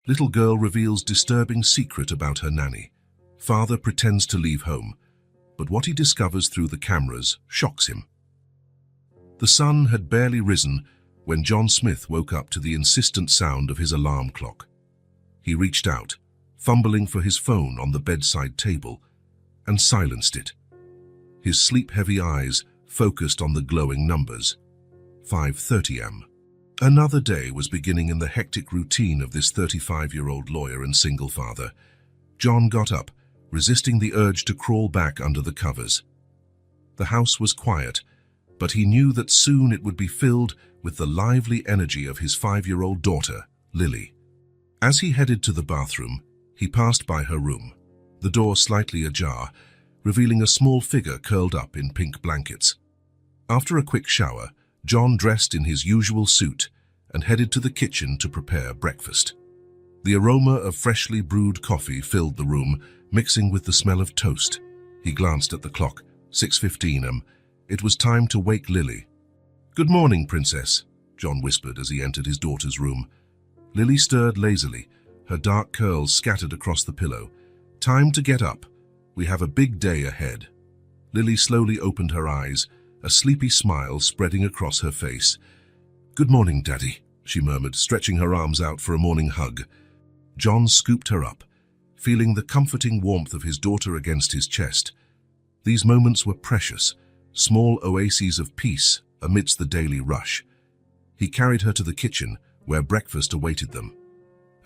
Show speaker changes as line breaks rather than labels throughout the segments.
Little girl reveals disturbing secret about her nanny. Father pretends to leave home, but what he discovers through the cameras shocks him. The sun had barely risen when John Smith woke up to the insistent sound of his alarm clock. He reached out, fumbling for his phone on the bedside table, and silenced it. His sleep-heavy eyes focused on the glowing numbers. 5:30 am. Another day was beginning in the hectic routine of this 35-year-old lawyer and single father. John got up, resisting the urge to crawl back under the covers. The house was quiet, but he knew that soon it would be filled with the lively energy of his 5-year-old daughter, Lily. As he headed to the bathroom, he passed by her room, the door slightly ajar, revealing a small figure curled up in pink blankets. After a quick shower, John dressed in his usual suit and headed to the kitchen to prepare breakfast. The aroma of freshly brewed coffee filled the room, mixing with the smell of toast. He glanced at the clock. 6:15 am. It was time to wake Lily. "Good morning, Princess," John whispered as he entered his daughter's room. Lily stirred lazily, her dark curls scattered across the pillow. "Time to get up. We have a big day ahead." Lily slowly opened her eyes, a sleepy smile spreading across her face. "Good morning, Daddy," she murmured, stretching her arms out for a morning hug. John scooped her up, feeling the comforting warmth of his daughter against his chest. These moments were precious, small oases of peace amidst the daily rush. He carried her to the kitchen, where breakfast awaited them.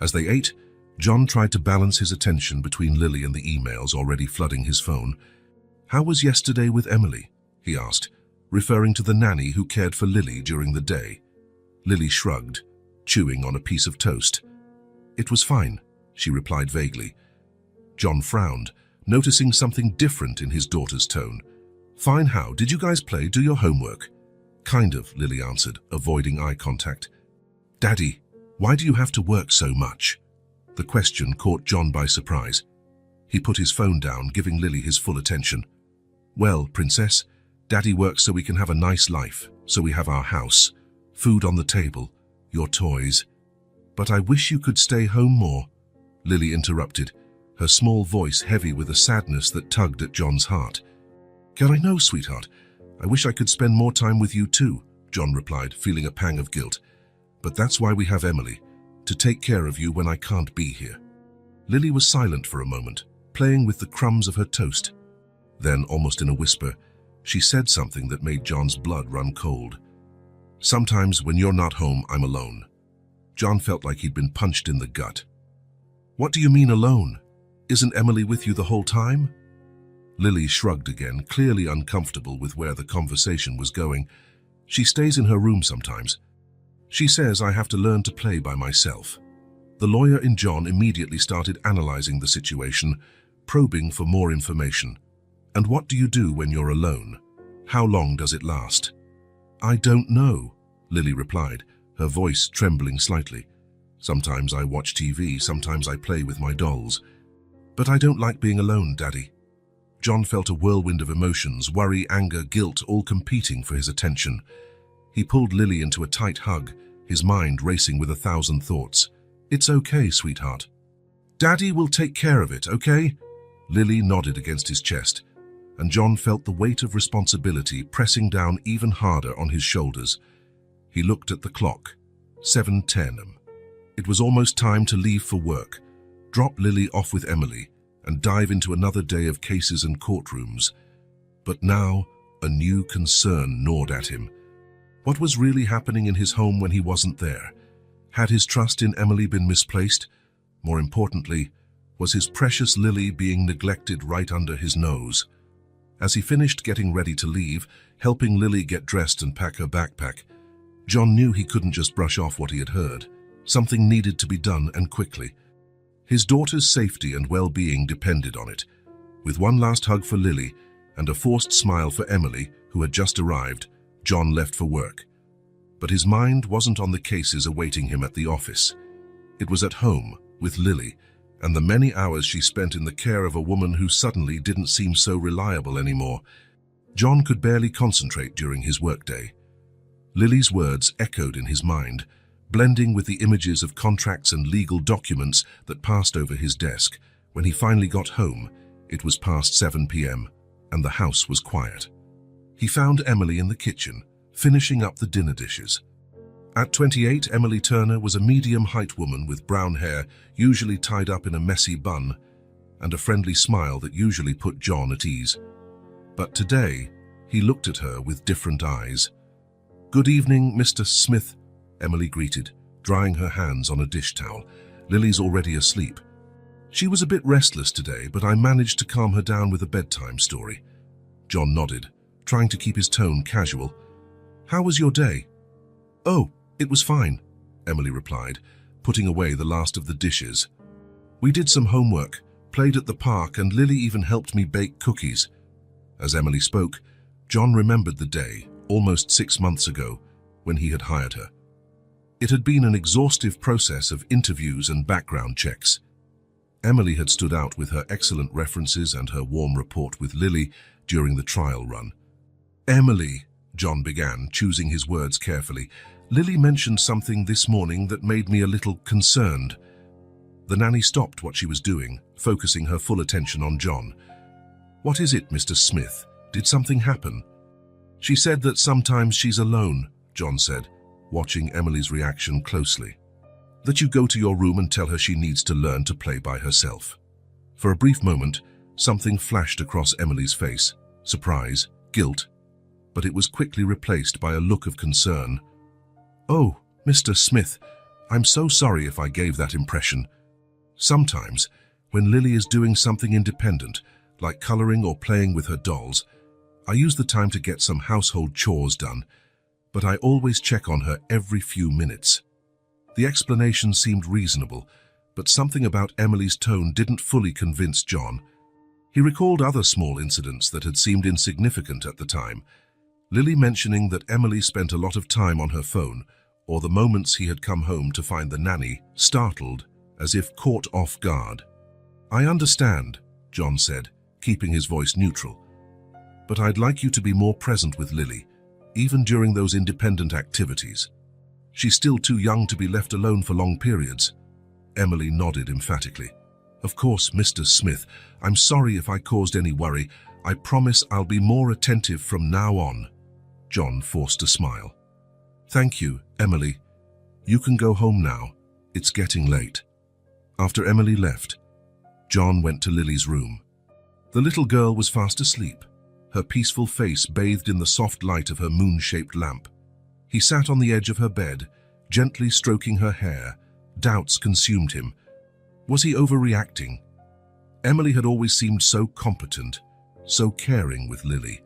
As they ate, John tried to balance his attention between Lily and the emails already flooding his phone. "How was yesterday with Emily?" he asked, referring to the nanny who cared for Lily during the day. Lily shrugged, chewing on a piece of toast. "It was fine," she replied vaguely. John frowned, noticing something different in his daughter's tone. "Fine how? Did you guys do your homework?" "Kind of," Lily answered, avoiding eye contact. "Daddy, why do you have to work so much?" The question caught John by surprise. He put his phone down, giving Lily his full attention. "Well, Princess, Daddy works so we can have a nice life, so we have our house, food on the table, your toys. But I wish you could stay home more," Lily interrupted, her small voice heavy with a sadness that tugged at John's heart. "Can I know, sweetheart? I wish I could spend more time with you too," John replied, feeling a pang of guilt. "But that's why we have Emily, to take care of you when I can't be here." Lily was silent for a moment, playing with the crumbs of her toast. Then, almost in a whisper, she said something that made John's blood run cold. "Sometimes when you're not home, I'm alone." John felt like he'd been punched in the gut. "What do you mean alone? Isn't Emily with you the whole time?" Lily shrugged again, clearly uncomfortable with where the conversation was going. "She stays in her room sometimes. She says I have to learn to play by myself." The lawyer in John immediately started analyzing the situation, probing for more information. "And what do you do when you're alone? How long does it last?" "I don't know," Lily replied, her voice trembling slightly. "Sometimes I watch TV, sometimes I play with my dolls. But I don't like being alone, Daddy." John felt a whirlwind of emotions, worry, anger, guilt, all competing for his attention. He pulled Lily into a tight hug, his mind racing with 1,000 thoughts. "It's okay, sweetheart. Daddy will take care of it, okay?" Lily nodded against his chest, and John felt the weight of responsibility pressing down even harder on his shoulders. He looked at the clock. 7:10 am. It was almost time to leave for work, drop Lily off with Emily, and dive into another day of cases and courtrooms. But now, a new concern gnawed at him. What was really happening in his home when he wasn't there? Had his trust in Emily been misplaced? More importantly, was his precious Lily being neglected right under his nose? As he finished getting ready to leave, helping Lily get dressed and pack her backpack, John knew he couldn't just brush off what he had heard. Something needed to be done, and quickly. His daughter's safety and well-being depended on it. With one last hug for Lily and a forced smile for Emily, who had just arrived, John left for work. But his mind wasn't on the cases awaiting him at the office. It was at home, with Lily, and the many hours she spent in the care of a woman who suddenly didn't seem so reliable anymore. John could barely concentrate during his workday. Lily's words echoed in his mind, blending with the images of contracts and legal documents that passed over his desk. When he finally got home, it was past 7 p.m., and the house was quiet. He found Emily in the kitchen, finishing up the dinner dishes. At 28, Emily Turner was a medium-height woman with brown hair, usually tied up in a messy bun, and a friendly smile that usually put John at ease. But today, he looked at her with different eyes. "Good evening, Mr. Smith," Emily greeted, drying her hands on a dish towel. "Lily's already asleep. She was a bit restless today, but I managed to calm her down with a bedtime story." John nodded, trying to keep his tone casual. "How was your day?" "Oh, it was fine," Emily replied, putting away the last of the dishes. "We did some homework, played at the park, and Lily even helped me bake cookies." As Emily spoke, John remembered the day, almost 6 months ago, when he had hired her. It had been an exhaustive process of interviews and background checks. Emily had stood out with her excellent references and her warm rapport with Lily during the trial run. "Emily," John began, choosing his words carefully, "Lily mentioned something this morning that made me a little concerned." The nanny stopped what she was doing, focusing her full attention on John. "What is it, Mr. Smith? Did something happen?" "She said that sometimes she's alone," John said, watching Emily's reaction closely. "That you go to your room and tell her she needs to learn to play by herself." For a brief moment, something flashed across Emily's face: surprise, guilt, but it was quickly replaced by a look of concern. "Oh, Mr. Smith, I'm so sorry if I gave that impression. Sometimes, when Lily is doing something independent, like coloring or playing with her dolls, I use the time to get some household chores done, but I always check on her every few minutes." The explanation seemed reasonable, but something about Emily's tone didn't fully convince John. He recalled other small incidents that had seemed insignificant at the time. Lily mentioning that Emily spent a lot of time on her phone, or the moments he had come home to find the nanny, startled, as if caught off guard. "I understand," John said, keeping his voice neutral, "but I'd like you to be more present with Lily, even during those independent activities. She's still too young to be left alone for long periods." Emily nodded emphatically. "Of course, Mr. Smith, I'm sorry if I caused any worry. I promise I'll be more attentive from now on." John forced a smile. "Thank you, Emily. You can go home now. It's getting late." After Emily left, John went to Lily's room. The little girl was fast asleep, her peaceful face bathed in the soft light of her moon-shaped lamp. He sat on the edge of her bed, gently stroking her hair. Doubts consumed him. Was he overreacting? Emily had always seemed so competent, so caring with Lily.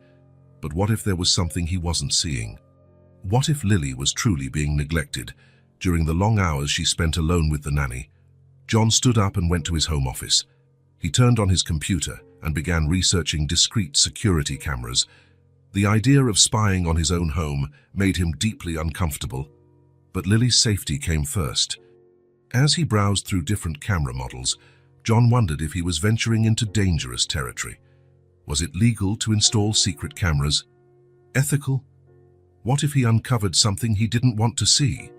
But what if there was something he wasn't seeing? What if Lily was truly being neglected during the long hours she spent alone with the nanny? John stood up and went to his home office. He turned on his computer and began researching discreet security cameras. The idea of spying on his own home made him deeply uncomfortable. But Lily's safety came first. As he browsed through different camera models, John wondered if he was venturing into dangerous territory. Was it legal to install secret cameras? Ethical? What if he uncovered something he didn't want to see?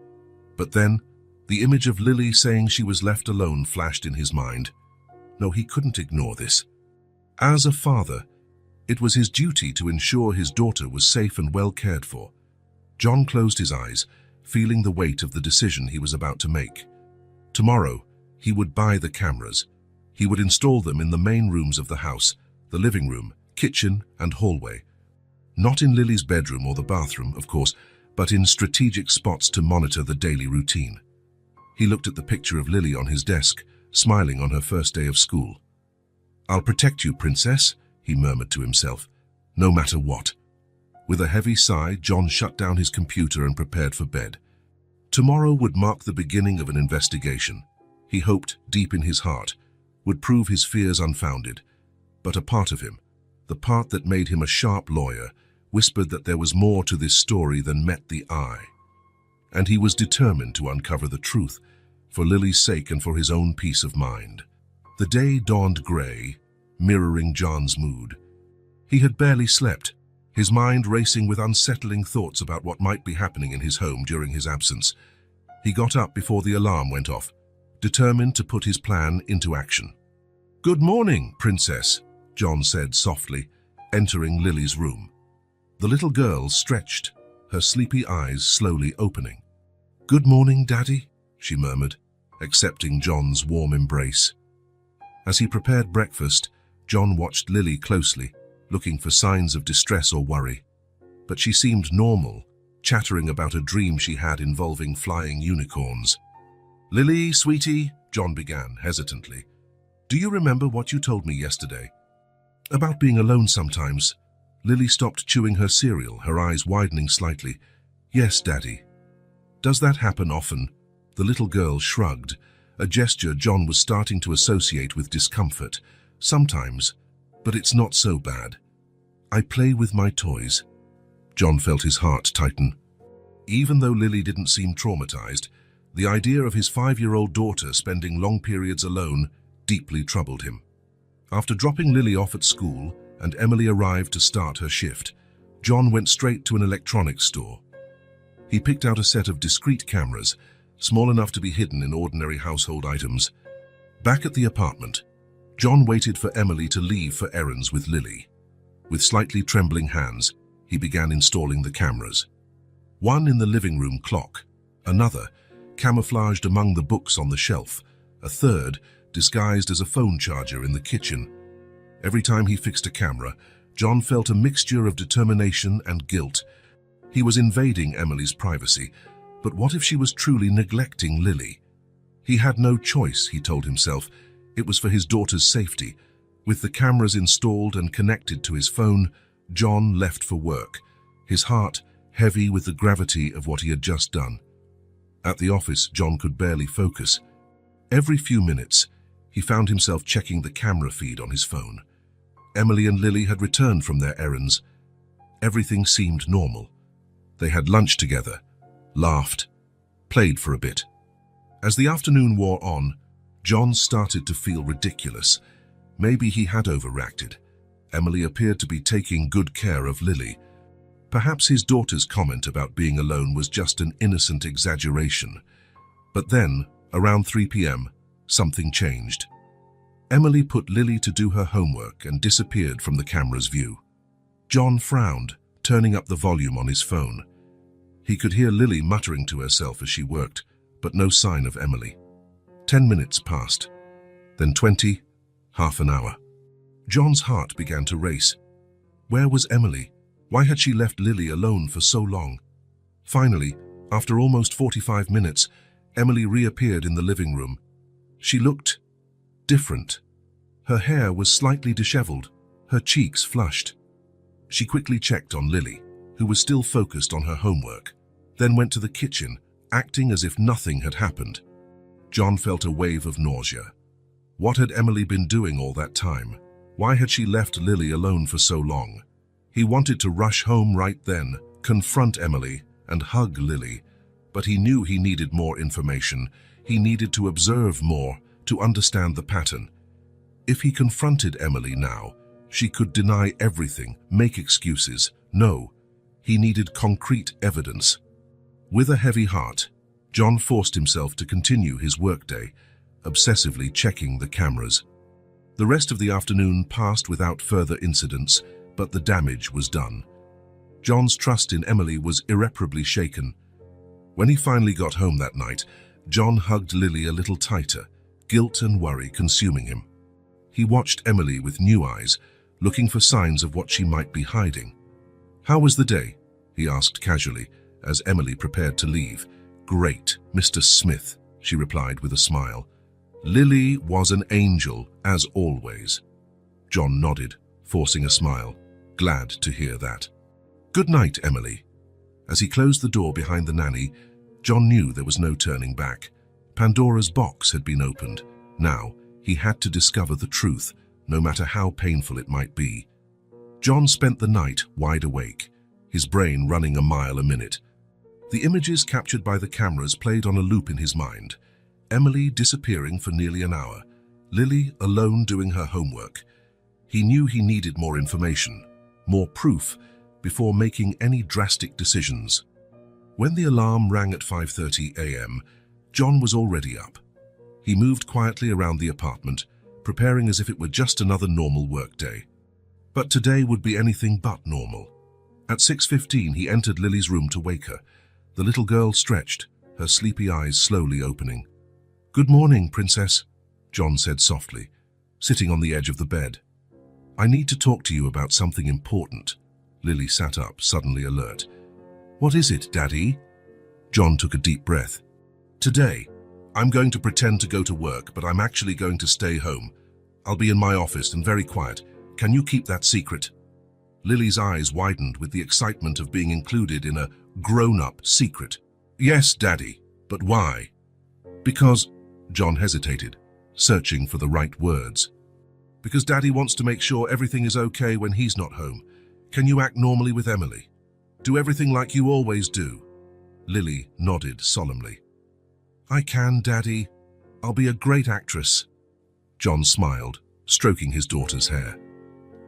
But then, the image of Lily saying she was left alone flashed in his mind. No, he couldn't ignore this. As a father, it was his duty to ensure his daughter was safe and well cared for. John closed his eyes, feeling the weight of the decision he was about to make. Tomorrow, he would buy the cameras. He would install them in the main rooms of the house, the living room, kitchen, and hallway. Not in Lily's bedroom or the bathroom, of course, but in strategic spots to monitor the daily routine. He looked at the picture of Lily on his desk, smiling on her first day of school. "I'll protect you, princess," he murmured to himself, "no matter what." With a heavy sigh, John shut down his computer and prepared for bed. Tomorrow would mark the beginning of an investigation. He hoped, deep in his heart, would prove his fears unfounded. But a part of him, the part that made him a sharp lawyer, whispered that there was more to this story than met the eye. And he was determined to uncover the truth, for Lily's sake and for his own peace of mind. The day dawned grey, mirroring John's mood. He had barely slept, his mind racing with unsettling thoughts about what might be happening in his home during his absence. He got up before the alarm went off, determined to put his plan into action. "Good morning, Princess," John said softly, entering Lily's room. The little girl stretched, her sleepy eyes slowly opening. "Good morning, Daddy," she murmured, accepting John's warm embrace. As he prepared breakfast, John watched Lily closely, looking for signs of distress or worry. But she seemed normal, chattering about a dream she had involving flying unicorns. "Lily, sweetie," John began hesitantly, "do you remember what you told me yesterday? About being alone sometimes." Lily stopped chewing her cereal, her eyes widening slightly. "Yes, Daddy." "Does that happen often?" The little girl shrugged, a gesture John was starting to associate with discomfort. "Sometimes, but it's not so bad. I play with my toys." John felt his heart tighten. Even though Lily didn't seem traumatized, the idea of his 5-year-old daughter spending long periods alone deeply troubled him. After dropping Lily off at school and Emily arrived to start her shift, John went straight to an electronics store. He picked out a set of discrete cameras, small enough to be hidden in ordinary household items. Back at the apartment, John waited for Emily to leave for errands with Lily. With slightly trembling hands, he began installing the cameras. One in the living room clock, another camouflaged among the books on the shelf, a third disguised as a phone charger in the kitchen. Every time he fixed a camera, John felt a mixture of determination and guilt. He was invading Emily's privacy, but what if she was truly neglecting Lily? He had no choice, he told himself. It was for his daughter's safety. With the cameras installed and connected to his phone, John left for work, his heart heavy with the gravity of what he had just done. At the office, John could barely focus. Every few minutes, he found himself checking the camera feed on his phone. Emily and Lily had returned from their errands. Everything seemed normal. They had lunch together, laughed, played for a bit. As the afternoon wore on, John started to feel ridiculous. Maybe he had overreacted. Emily appeared to be taking good care of Lily. Perhaps his daughter's comment about being alone was just an innocent exaggeration. But then, around 3 p.m., something changed. Emily put Lily to do her homework and disappeared from the camera's view. John frowned, turning up the volume on his phone. He could hear Lily muttering to herself as she worked, but no sign of Emily. 10 minutes passed, then 20, half an hour. John's heart began to race. Where was Emily? Why had she left Lily alone for so long? Finally, after almost 45 minutes, Emily reappeared in the living room. She looked different. Her hair was slightly disheveled, her cheeks flushed. She quickly checked on Lily, who was still focused on her homework, then went to the kitchen, acting as if nothing had happened. John felt a wave of nausea. What had Emily been doing all that time? Why had she left Lily alone for so long? He wanted to rush home right then, confront Emily, and hug Lily, but he knew he needed more information. He needed to observe more, to understand the pattern. If he confronted Emily now, she could deny everything, make excuses. No, he needed concrete evidence. With a heavy heart, John forced himself to continue his workday, obsessively checking the cameras. The rest of the afternoon passed without further incidents, but the damage was done. John's trust in Emily was irreparably shaken. When he finally got home that night, John hugged Lily a little tighter, guilt and worry consuming him. He watched Emily with new eyes, looking for signs of what she might be hiding. "How was the day?" he asked casually, as Emily prepared to leave. "Great, Mr. Smith," she replied with a smile. "Lily was an angel, as always." John nodded, forcing a smile, glad to hear that. "Good night, Emily." As he closed the door behind the nanny, John knew there was no turning back. Pandora's box had been opened. Now, he had to discover the truth, no matter how painful it might be. John spent the night wide awake, his brain running a mile a minute. The images captured by the cameras played on a loop in his mind. Emily disappearing for nearly an hour, Lily alone doing her homework. He knew he needed more information, more proof, before making any drastic decisions. When the alarm rang at 5:30 a.m., John was already up. He moved quietly around the apartment, preparing as if it were just another normal workday. But today would be anything but normal. At 6:15, he entered Lily's room to wake her. The little girl stretched, her sleepy eyes slowly opening. "Good morning, Princess," John said softly, sitting on the edge of the bed. "I need to talk to you about something important." Lily sat up, suddenly alert. "What is it, Daddy?" John took a deep breath. "Today, I'm going to pretend to go to work, but I'm actually going to stay home. I'll be in my office and very quiet. Can you keep that secret?" Lily's eyes widened with the excitement of being included in a grown-up secret. "Yes, Daddy, but why?" "Because," John hesitated, searching for the right words. "Because Daddy wants to make sure everything is okay when he's not home. Can you act normally with Emily? Do everything like you always do?" Lily nodded solemnly. "I can, Daddy. I'll be a great actress." John smiled, stroking his daughter's hair.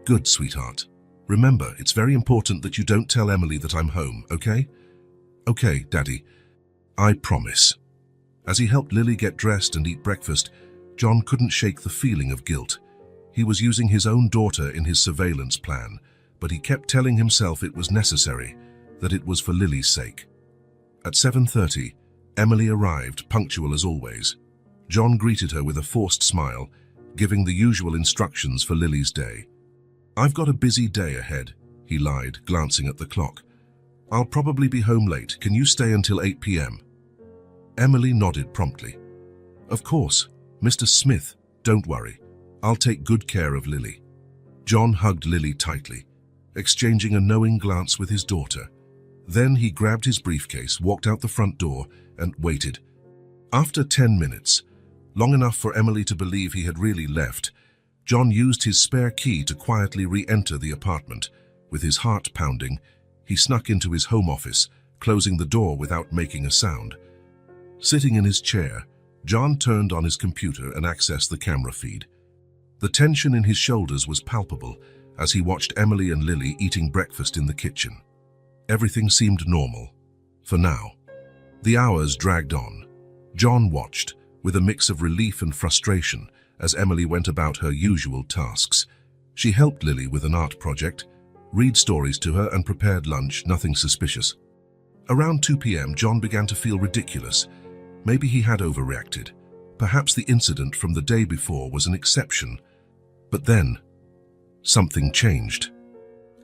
"Good, sweetheart. Remember, it's very important that you don't tell Emily that I'm home, okay?" "Okay, Daddy. I promise." As he helped Lily get dressed and eat breakfast, John couldn't shake the feeling of guilt. He was using his own daughter in his surveillance plan, but he kept telling himself it was necessary, that it was for Lily's sake. At 7:30, Emily arrived, punctual as always. John greeted her with a forced smile, giving the usual instructions for Lily's day. "I've got a busy day ahead," he lied, glancing at the clock. "I'll probably be home late. Can you stay until 8 p.m.? Emily nodded promptly. "Of course, Mr. Smith, don't worry. I'll take good care of Lily." John hugged Lily tightly, exchanging a knowing glance with his daughter. Then he grabbed his briefcase, walked out the front door, and waited. After 10 minutes, long enough for Emily to believe he had really left, John used his spare key to quietly re-enter the apartment. With his heart pounding, he snuck into his home office, closing the door without making a sound. Sitting in his chair, John turned on his computer and accessed the camera feed. The tension in his shoulders was palpable as he watched Emily and Lily eating breakfast in the kitchen. Everything seemed normal, for now. The hours dragged on. John watched, with a mix of relief and frustration, as Emily went about her usual tasks. She helped Lily with an art project, read stories to her, and prepared lunch, nothing suspicious. Around 2 p.m., John began to feel ridiculous. Maybe he had overreacted. Perhaps the incident from the day before was an exception. But then, something changed.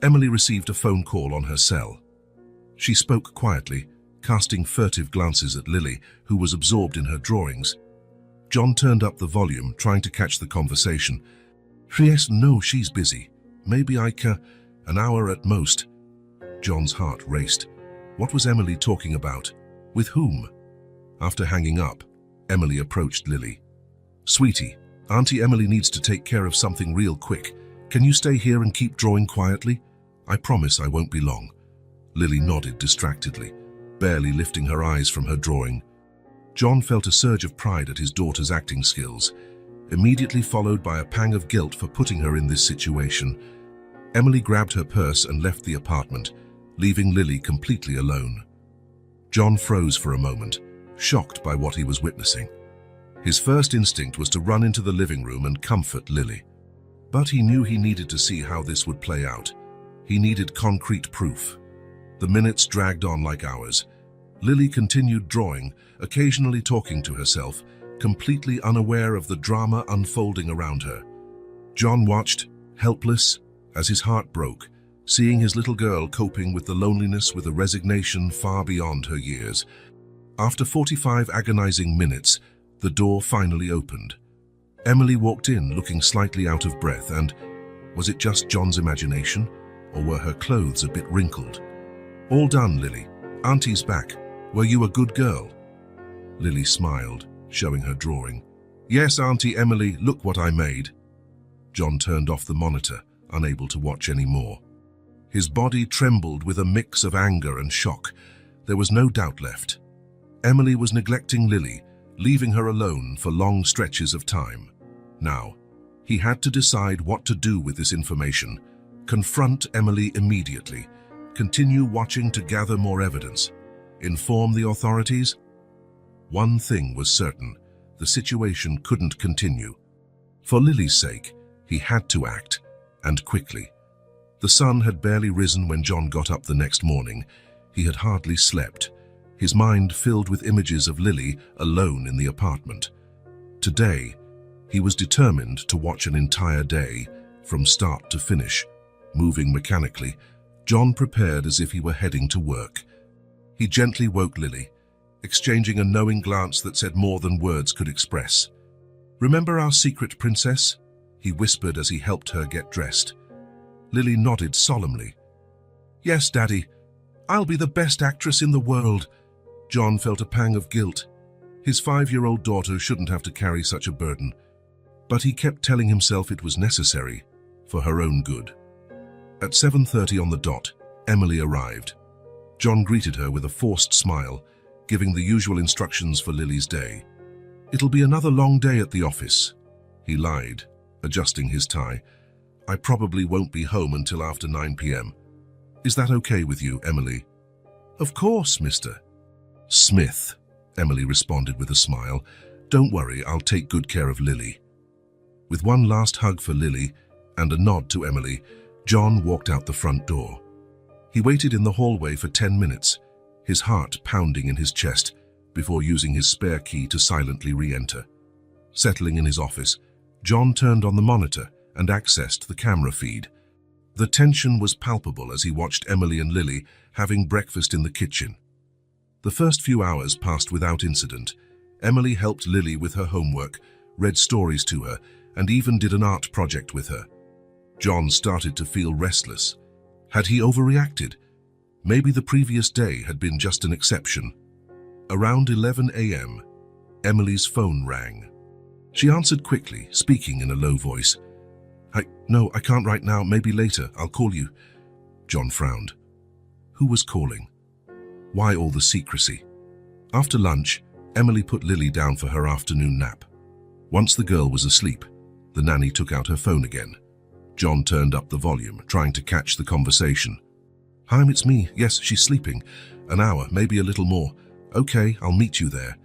Emily received a phone call on her cell. She spoke quietly, casting furtive glances at Lily, who was absorbed in her drawings. John turned up the volume, trying to catch the conversation. "Yes, no, she's busy. Maybe an hour at most." John's heart raced. What was Emily talking about? With whom? After hanging up, Emily approached Lily. "Sweetie, Auntie Emily needs to take care of something real quick. Can you stay here and keep drawing quietly? I promise I won't be long." Lily nodded distractedly, barely lifting her eyes from her drawing. John felt a surge of pride at his daughter's acting skills, immediately followed by a pang of guilt for putting her in this situation. Emily grabbed her purse and left the apartment, leaving Lily completely alone. John froze for a moment, shocked by what he was witnessing. His first instinct was to run into the living room and comfort Lily. But he knew he needed to see how this would play out. He needed concrete proof. The minutes dragged on like hours. Lily continued drawing, occasionally talking to herself, completely unaware of the drama unfolding around her. John watched, helpless, as his heart broke, seeing his little girl coping with the loneliness with a resignation far beyond her years. After 45 agonizing minutes, the door finally opened. Emily walked in, looking slightly out of breath, and was it just John's imagination, or were her clothes a bit wrinkled? "All done, Lily. Auntie's back. Were you a good girl?" Lily smiled, showing her drawing. "Yes, Auntie Emily, look what I made." John turned off the monitor, unable to watch any more. His body trembled with a mix of anger and shock. There was no doubt left. Emily was neglecting Lily, leaving her alone for long stretches of time. Now, he had to decide what to do with this information. Confront Emily immediately. Continue watching to gather more evidence. Inform the authorities? One thing was certain, the situation couldn't continue. For Lily's sake, he had to act, and quickly. The sun had barely risen when John got up the next morning. He had hardly slept, his mind filled with images of Lily alone in the apartment. Today, he was determined to watch an entire day, from start to finish. Moving mechanically, John prepared as if he were heading to work. He gently woke Lily, exchanging a knowing glance that said more than words could express. "Remember our secret, princess?" he whispered as he helped her get dressed. Lily nodded solemnly. "Yes, Daddy. I'll be the best actress in the world." John felt a pang of guilt. His 5-year-old daughter shouldn't have to carry such a burden. But he kept telling himself it was necessary, for her own good. At 7:30 on the dot, Emily arrived. John greeted her with a forced smile, giving the usual instructions for Lily's day. "It'll be another long day at the office," he lied, adjusting his tie. "I probably won't be home until after 9 p.m. Is that okay with you, Emily?" "Of course, Mr. Smith," Emily responded with a smile. "Don't worry, I'll take good care of Lily." With one last hug for Lily and a nod to Emily, John walked out the front door. He waited in the hallway for 10 minutes, his heart pounding in his chest, before using his spare key to silently re-enter. Settling in his office, John turned on the monitor and accessed the camera feed. The tension was palpable as he watched Emily and Lily having breakfast in the kitchen. The first few hours passed without incident. Emily helped Lily with her homework, read stories to her, and even did an art project with her. John started to feel restless. Had he overreacted? Maybe the previous day had been just an exception. Around 11 a.m., Emily's phone rang. She answered quickly, speaking in a low voice. No, I can't right now. Maybe later. I'll call you." John frowned. Who was calling? Why all the secrecy? After lunch, Emily put Lily down for her afternoon nap. Once the girl was asleep, the nanny took out her phone again. John turned up the volume, trying to catch the conversation. "Hi, it's me. Yes, she's sleeping. An hour, maybe a little more. Okay, I'll meet you there."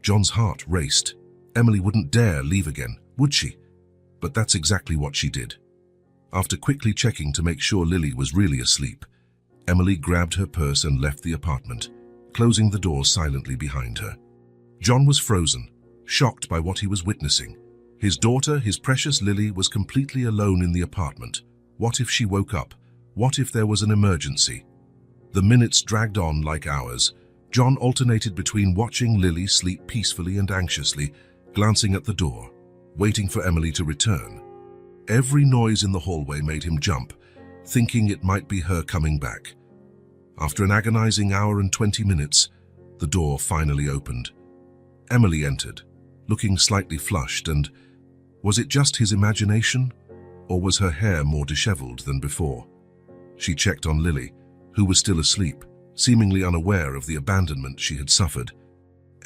John's heart raced. Emily wouldn't dare leave again, would she? But that's exactly what she did. After quickly checking to make sure Lily was really asleep, Emily grabbed her purse and left the apartment, closing the door silently behind her. John was frozen, shocked by what he was witnessing. His daughter, his precious Lily, was completely alone in the apartment. What if she woke up? What if there was an emergency? The minutes dragged on like hours. John alternated between watching Lily sleep peacefully and anxiously, glancing at the door, waiting for Emily to return. Every noise in the hallway made him jump, thinking it might be her coming back. After an agonizing hour and 20 minutes, the door finally opened. Emily entered, looking slightly flushed, and was it just his imagination, or was her hair more disheveled than before? She checked on Lily, who was still asleep, seemingly unaware of the abandonment she had suffered.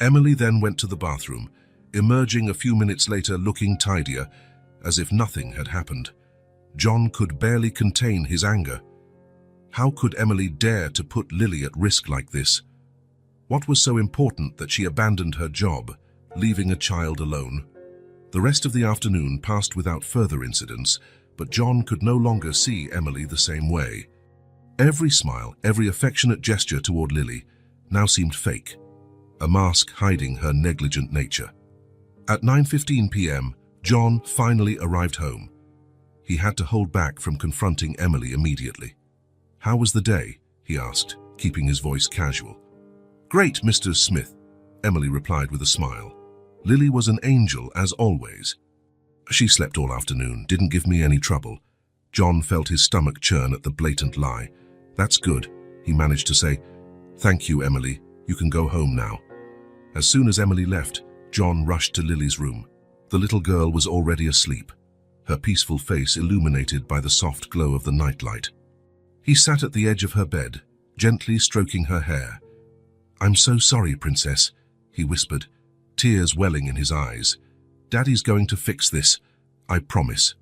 Emily then went to the bathroom, emerging a few minutes later looking tidier, as if nothing had happened. John could barely contain his anger. How could Emily dare to put Lily at risk like this? What was so important that she abandoned her job, leaving a child alone? The rest of the afternoon passed without further incidents, but John could no longer see Emily the same way. Every smile, every affectionate gesture toward Lily now seemed fake, a mask hiding her negligent nature. At 9:15 p.m., John finally arrived home. He had to hold back from confronting Emily immediately. "How was the day?" he asked, keeping his voice casual. "Great, Mr. Smith," Emily replied with a smile. "Lily was an angel, as always. She slept all afternoon, didn't give me any trouble." John felt his stomach churn at the blatant lie. "That's good," he managed to say. "Thank you, Emily. You can go home now." As soon as Emily left, John rushed to Lily's room. The little girl was already asleep, her peaceful face illuminated by the soft glow of the nightlight. He sat at the edge of her bed, gently stroking her hair. "I'm so sorry, Princess," he whispered, tears welling in his eyes. "Daddy's going to fix this, I promise."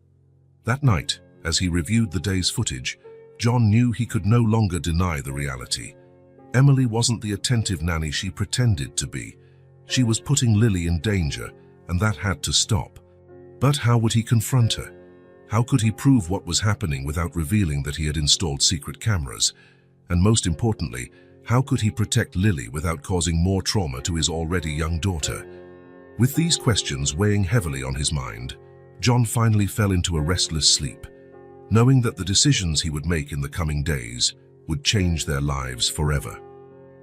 That night, as he reviewed the day's footage, John knew he could no longer deny the reality. Emily wasn't the attentive nanny she pretended to be. She was putting Lily in danger, and that had to stop. But how would he confront her? How could he prove what was happening without revealing that he had installed secret cameras? And most importantly, how could he protect Lily without causing more trauma to his already young daughter? With these questions weighing heavily on his mind, John finally fell into a restless sleep, knowing that the decisions he would make in the coming days would change their lives forever.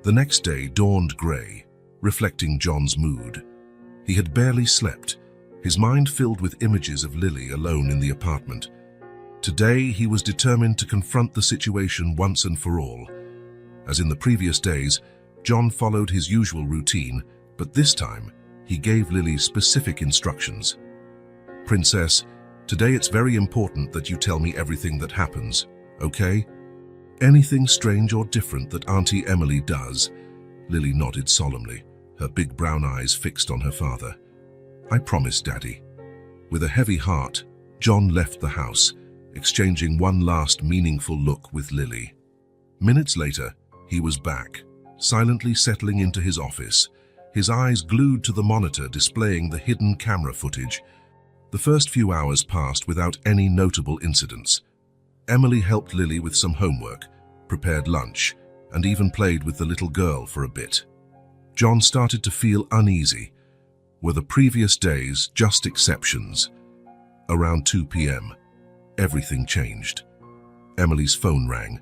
The next day dawned grey, reflecting John's mood. He had barely slept, his mind filled with images of Lily alone in the apartment. Today he was determined to confront the situation once and for all. As in the previous days, John followed his usual routine, but this time he gave Lily specific instructions. "Princess, today it's very important that you tell me everything that happens, okay? Anything strange or different that Auntie Emily does." Lily nodded solemnly, her big brown eyes fixed on her father. "I promise, Daddy." With a heavy heart, John left the house, exchanging one last meaningful look with Lily. Minutes later, he was back, silently settling into his office, his eyes glued to the monitor displaying the hidden camera footage. The first few hours passed without any notable incidents. Emily helped Lily with some homework, prepared lunch, and even played with the little girl for a bit. John started to feel uneasy. Were the previous days just exceptions? Around 2 p.m., everything changed. Emily's phone rang,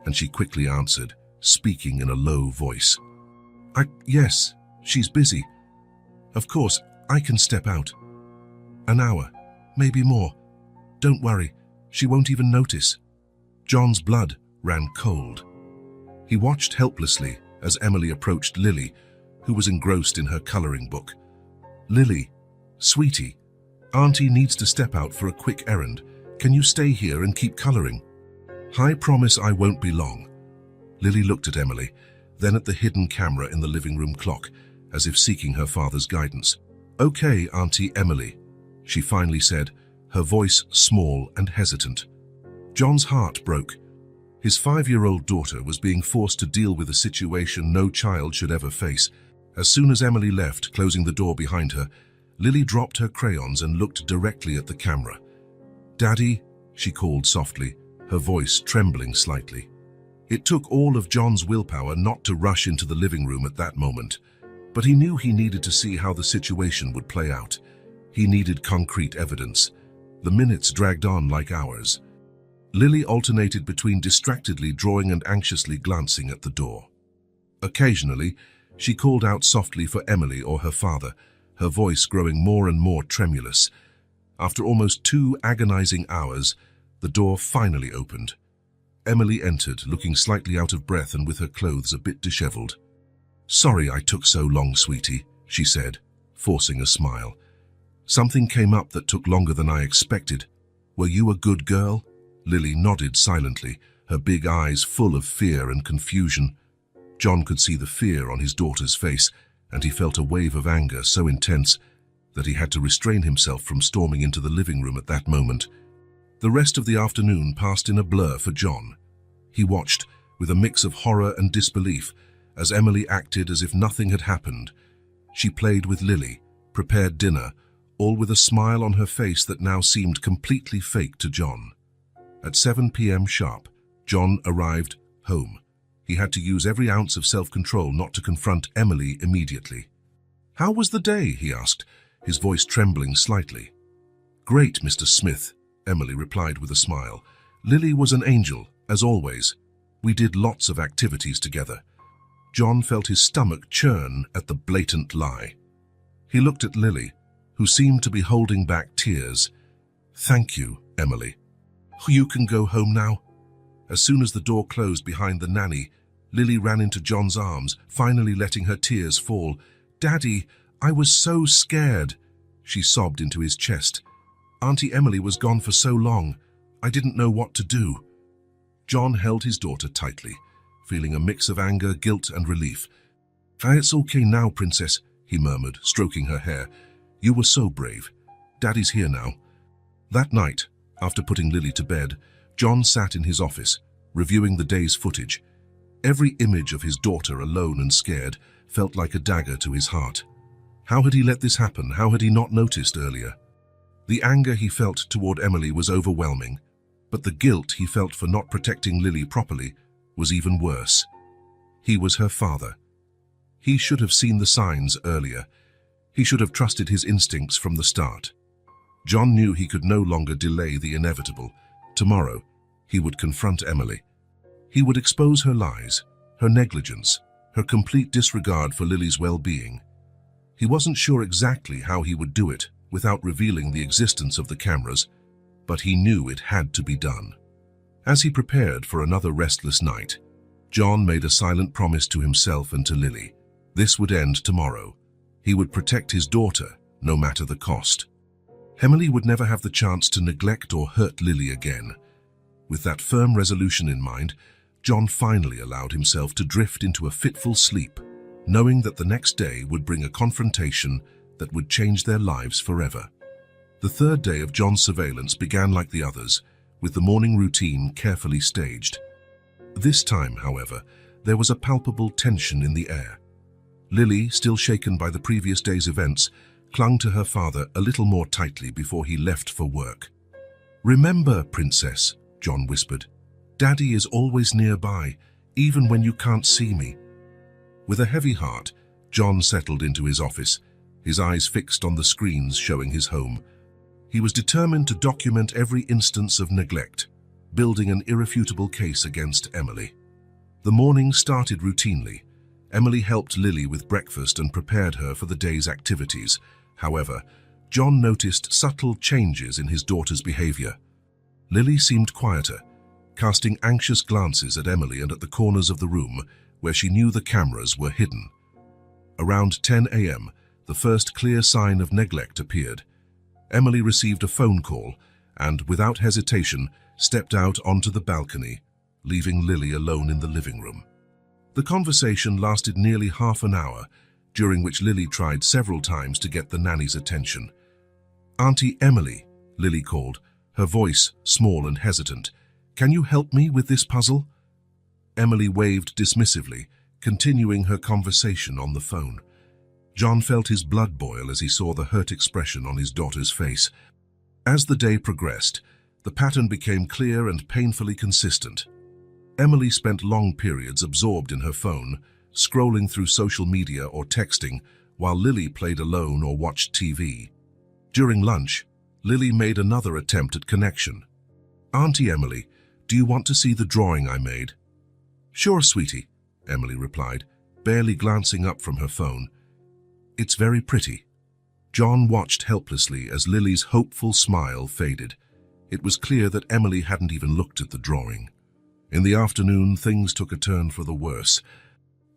and she quickly answered, speaking in a low voice. Yes, she's busy. Of course, I can step out. An hour, maybe more. Don't worry, she won't even notice." John's blood ran cold. He watched helplessly as Emily approached Lily, who was engrossed in her coloring book. "Lily, sweetie, Auntie needs to step out for a quick errand. Can you stay here and keep coloring?" "I promise I won't be long." Lily looked at Emily, then at the hidden camera in the living room clock, as if seeking her father's guidance. "Okay, Auntie Emily," she finally said, her voice small and hesitant. John's heart broke. His 5-year-old daughter was being forced to deal with a situation no child should ever face. As soon as Emily left, closing the door behind her, Lily dropped her crayons and looked directly at the camera. "Daddy," she called softly, her voice trembling slightly. It took all of John's willpower not to rush into the living room at that moment, but he knew he needed to see how the situation would play out. He needed concrete evidence. The minutes dragged on like hours. Lily alternated between distractedly drawing and anxiously glancing at the door. Occasionally, she called out softly for Emily or her father, her voice growing more and more tremulous. After almost 2 agonizing hours, the door finally opened. Emily entered, looking slightly out of breath and with her clothes a bit disheveled. "Sorry I took so long, sweetie," she said, forcing a smile. "Something came up that took longer than I expected. Were you a good girl?" Lily nodded silently, her big eyes full of fear and confusion. John could see the fear on his daughter's face, and he felt a wave of anger so intense that he had to restrain himself from storming into the living room at that moment. The rest of the afternoon passed in a blur for John. He watched, with a mix of horror and disbelief, as Emily acted as if nothing had happened. She played with Lily, prepared dinner, all with a smile on her face that now seemed completely fake to John. At 7 p.m. sharp, John arrived home. He had to use every ounce of self-control not to confront Emily immediately. "How was the day?" he asked, his voice trembling slightly. "Great, Mr. Smith," Emily replied with a smile. "Lily was an angel, as always. We did lots of activities together." John felt his stomach churn at the blatant lie. He looked at Lily, who seemed to be holding back tears. "Thank you, Emily. You can go home now." As soon as the door closed behind the nanny, Lily ran into John's arms, finally letting her tears fall. "Daddy, I was so scared," she sobbed into his chest. "Auntie Emily was gone for so long. I didn't know what to do." John held his daughter tightly, feeling a mix of anger, guilt, and relief. "It's okay now, Princess," he murmured, stroking her hair. "You were so brave. Daddy's here now." That night, after putting Lily to bed, John sat in his office, reviewing the day's footage. Every image of his daughter alone and scared felt like a dagger to his heart. How had he let this happen? How had he not noticed earlier? The anger he felt toward Emily was overwhelming, but the guilt he felt for not protecting Lily properly was even worse. He was her father. He should have seen the signs earlier. He should have trusted his instincts from the start. John knew he could no longer delay the inevitable. Tomorrow, he would confront Emily. He would expose her lies, her negligence, her complete disregard for Lily's well-being. He wasn't sure exactly how he would do it without revealing the existence of the cameras, but he knew it had to be done. As he prepared for another restless night, John made a silent promise to himself and to Lily. This would end tomorrow. He would protect his daughter, no matter the cost. Emily would never have the chance to neglect or hurt Lily again. With that firm resolution in mind, John finally allowed himself to drift into a fitful sleep, knowing that the next day would bring a confrontation that would change their lives forever. The third day of John's surveillance began like the others, with the morning routine carefully staged. This time, however, there was a palpable tension in the air. Lily, still shaken by the previous day's events, clung to her father a little more tightly before he left for work. "Remember, Princess," John whispered, "Daddy is always nearby, even when you can't see me." With a heavy heart, John settled into his office, his eyes fixed on the screens showing his home. He was determined to document every instance of neglect, building an irrefutable case against Emily. The morning started routinely. Emily helped Lily with breakfast and prepared her for the day's activities. However, John noticed subtle changes in his daughter's behavior. Lily seemed quieter, casting anxious glances at Emily and at the corners of the room where she knew the cameras were hidden. Around 10 a.m., the first clear sign of neglect appeared. Emily received a phone call and, without hesitation, stepped out onto the balcony, leaving Lily alone in the living room. The conversation lasted nearly half an hour, during which Lily tried several times to get the nanny's attention. "Auntie Emily," Lily called, her voice small and hesitant. "Can you help me with this puzzle?" Emily waved dismissively, continuing her conversation on the phone. John felt his blood boil as he saw the hurt expression on his daughter's face. As the day progressed, the pattern became clear and painfully consistent. Emily spent long periods absorbed in her phone, scrolling through social media or texting, while Lily played alone or watched TV. During lunch, Lily made another attempt at connection. "Auntie Emily, do you want to see the drawing I made?" "Sure, sweetie," Emily replied, barely glancing up from her phone. "It's very pretty." John watched helplessly as Lily's hopeful smile faded. It was clear that Emily hadn't even looked at the drawing. In the afternoon, things took a turn for the worse.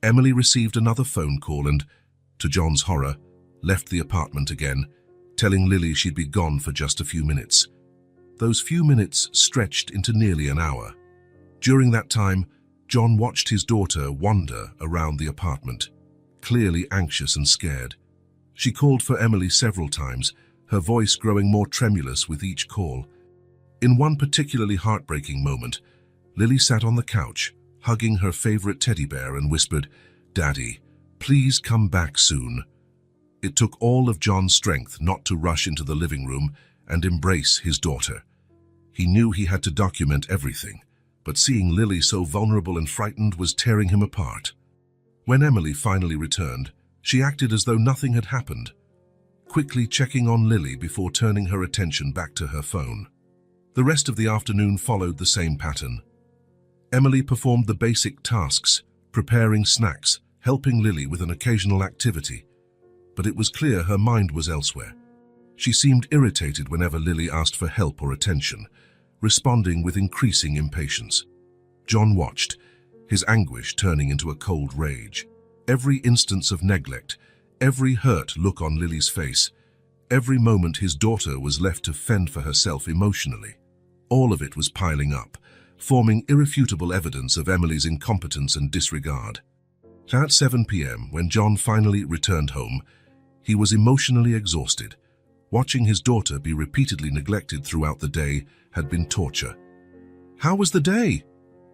Emily received another phone call and, to John's horror, left the apartment again, telling Lily she'd be gone for just a few minutes. Those few minutes stretched into nearly an hour. During that time, John watched his daughter wander around the apartment, clearly anxious and scared. She called for Emily several times, her voice growing more tremulous with each call. In one particularly heartbreaking moment, Lily sat on the couch, hugging her favorite teddy bear and whispered, "Daddy, please come back soon." It took all of John's strength not to rush into the living room and embrace his daughter. He knew he had to document everything, but seeing Lily so vulnerable and frightened was tearing him apart. When Emily finally returned, she acted as though nothing had happened, quickly checking on Lily before turning her attention back to her phone. The rest of the afternoon followed the same pattern. Emily performed the basic tasks, preparing snacks, helping Lily with an occasional activity. But it was clear her mind was elsewhere. She seemed irritated whenever Lily asked for help or attention, responding with increasing impatience. John watched, his anguish turning into a cold rage. Every instance of neglect, every hurt look on Lily's face, every moment his daughter was left to fend for herself emotionally. All of it was piling up, forming irrefutable evidence of Emily's incompetence and disregard. At 7 p.m., when John finally returned home, he was emotionally exhausted. Watching his daughter be repeatedly neglected throughout the day had been torture. "How was the day?"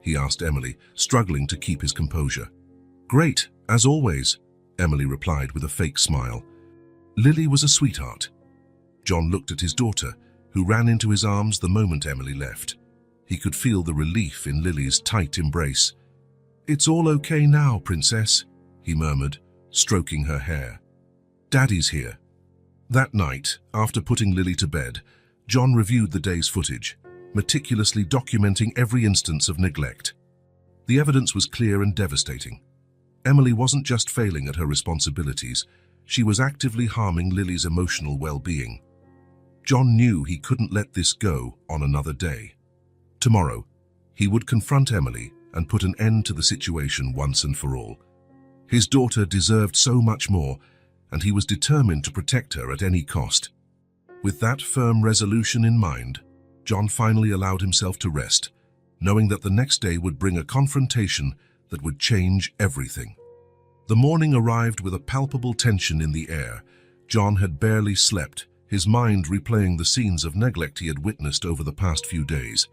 he asked Emily, struggling to keep his composure. Great, as always, Emily replied with a fake smile. Lily was a sweetheart. John looked at his daughter, who ran into his arms the moment Emily left. He could feel the relief in Lily's tight embrace. It's all okay now, Princess, he murmured, stroking her hair. Daddy's here. That night, after putting Lily to bed, John reviewed the day's footage, meticulously documenting every instance of neglect. The evidence was clear and devastating. Emily wasn't just failing at her responsibilities, she was actively harming Lily's emotional well-being. John knew he couldn't let this go on another day. Tomorrow, he would confront Emily and put an end to the situation once and for all. His daughter deserved so much more, and he was determined to protect her at any cost. With that firm resolution in mind, John finally allowed himself to rest, knowing that the next day would bring a confrontation that would change everything. The morning arrived with a palpable tension in the air. John had barely slept, his mind replaying the scenes of neglect he had witnessed over the past few days.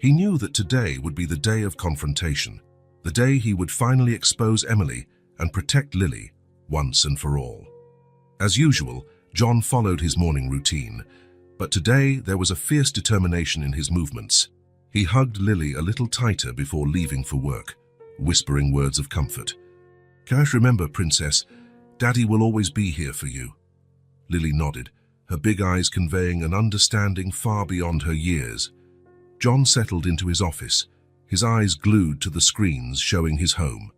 He knew that today would be the day of confrontation, the day he would finally expose Emily and protect Lily once and for all. As usual, John followed his morning routine, but today there was a fierce determination in his movements. He hugged Lily a little tighter before leaving for work, whispering words of comfort. Can't remember, Princess, Daddy will always be here for you. Lily nodded, her big eyes conveying an understanding far beyond her years. John settled into his office, his eyes glued to the screens showing his home.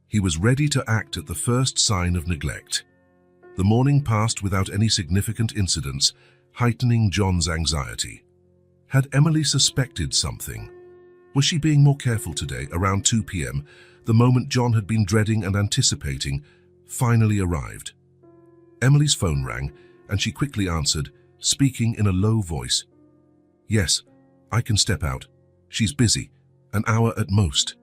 He was ready to act at the first sign of neglect. The morning passed without any significant incidents, heightening John's anxiety. Had Emily suspected something? Was she being more careful today? Around 2 p.m., the moment John had been dreading and anticipating finally arrived. Emily's phone rang, and she quickly answered, speaking in a low voice. Yes, I can step out. She's busy. An hour at most.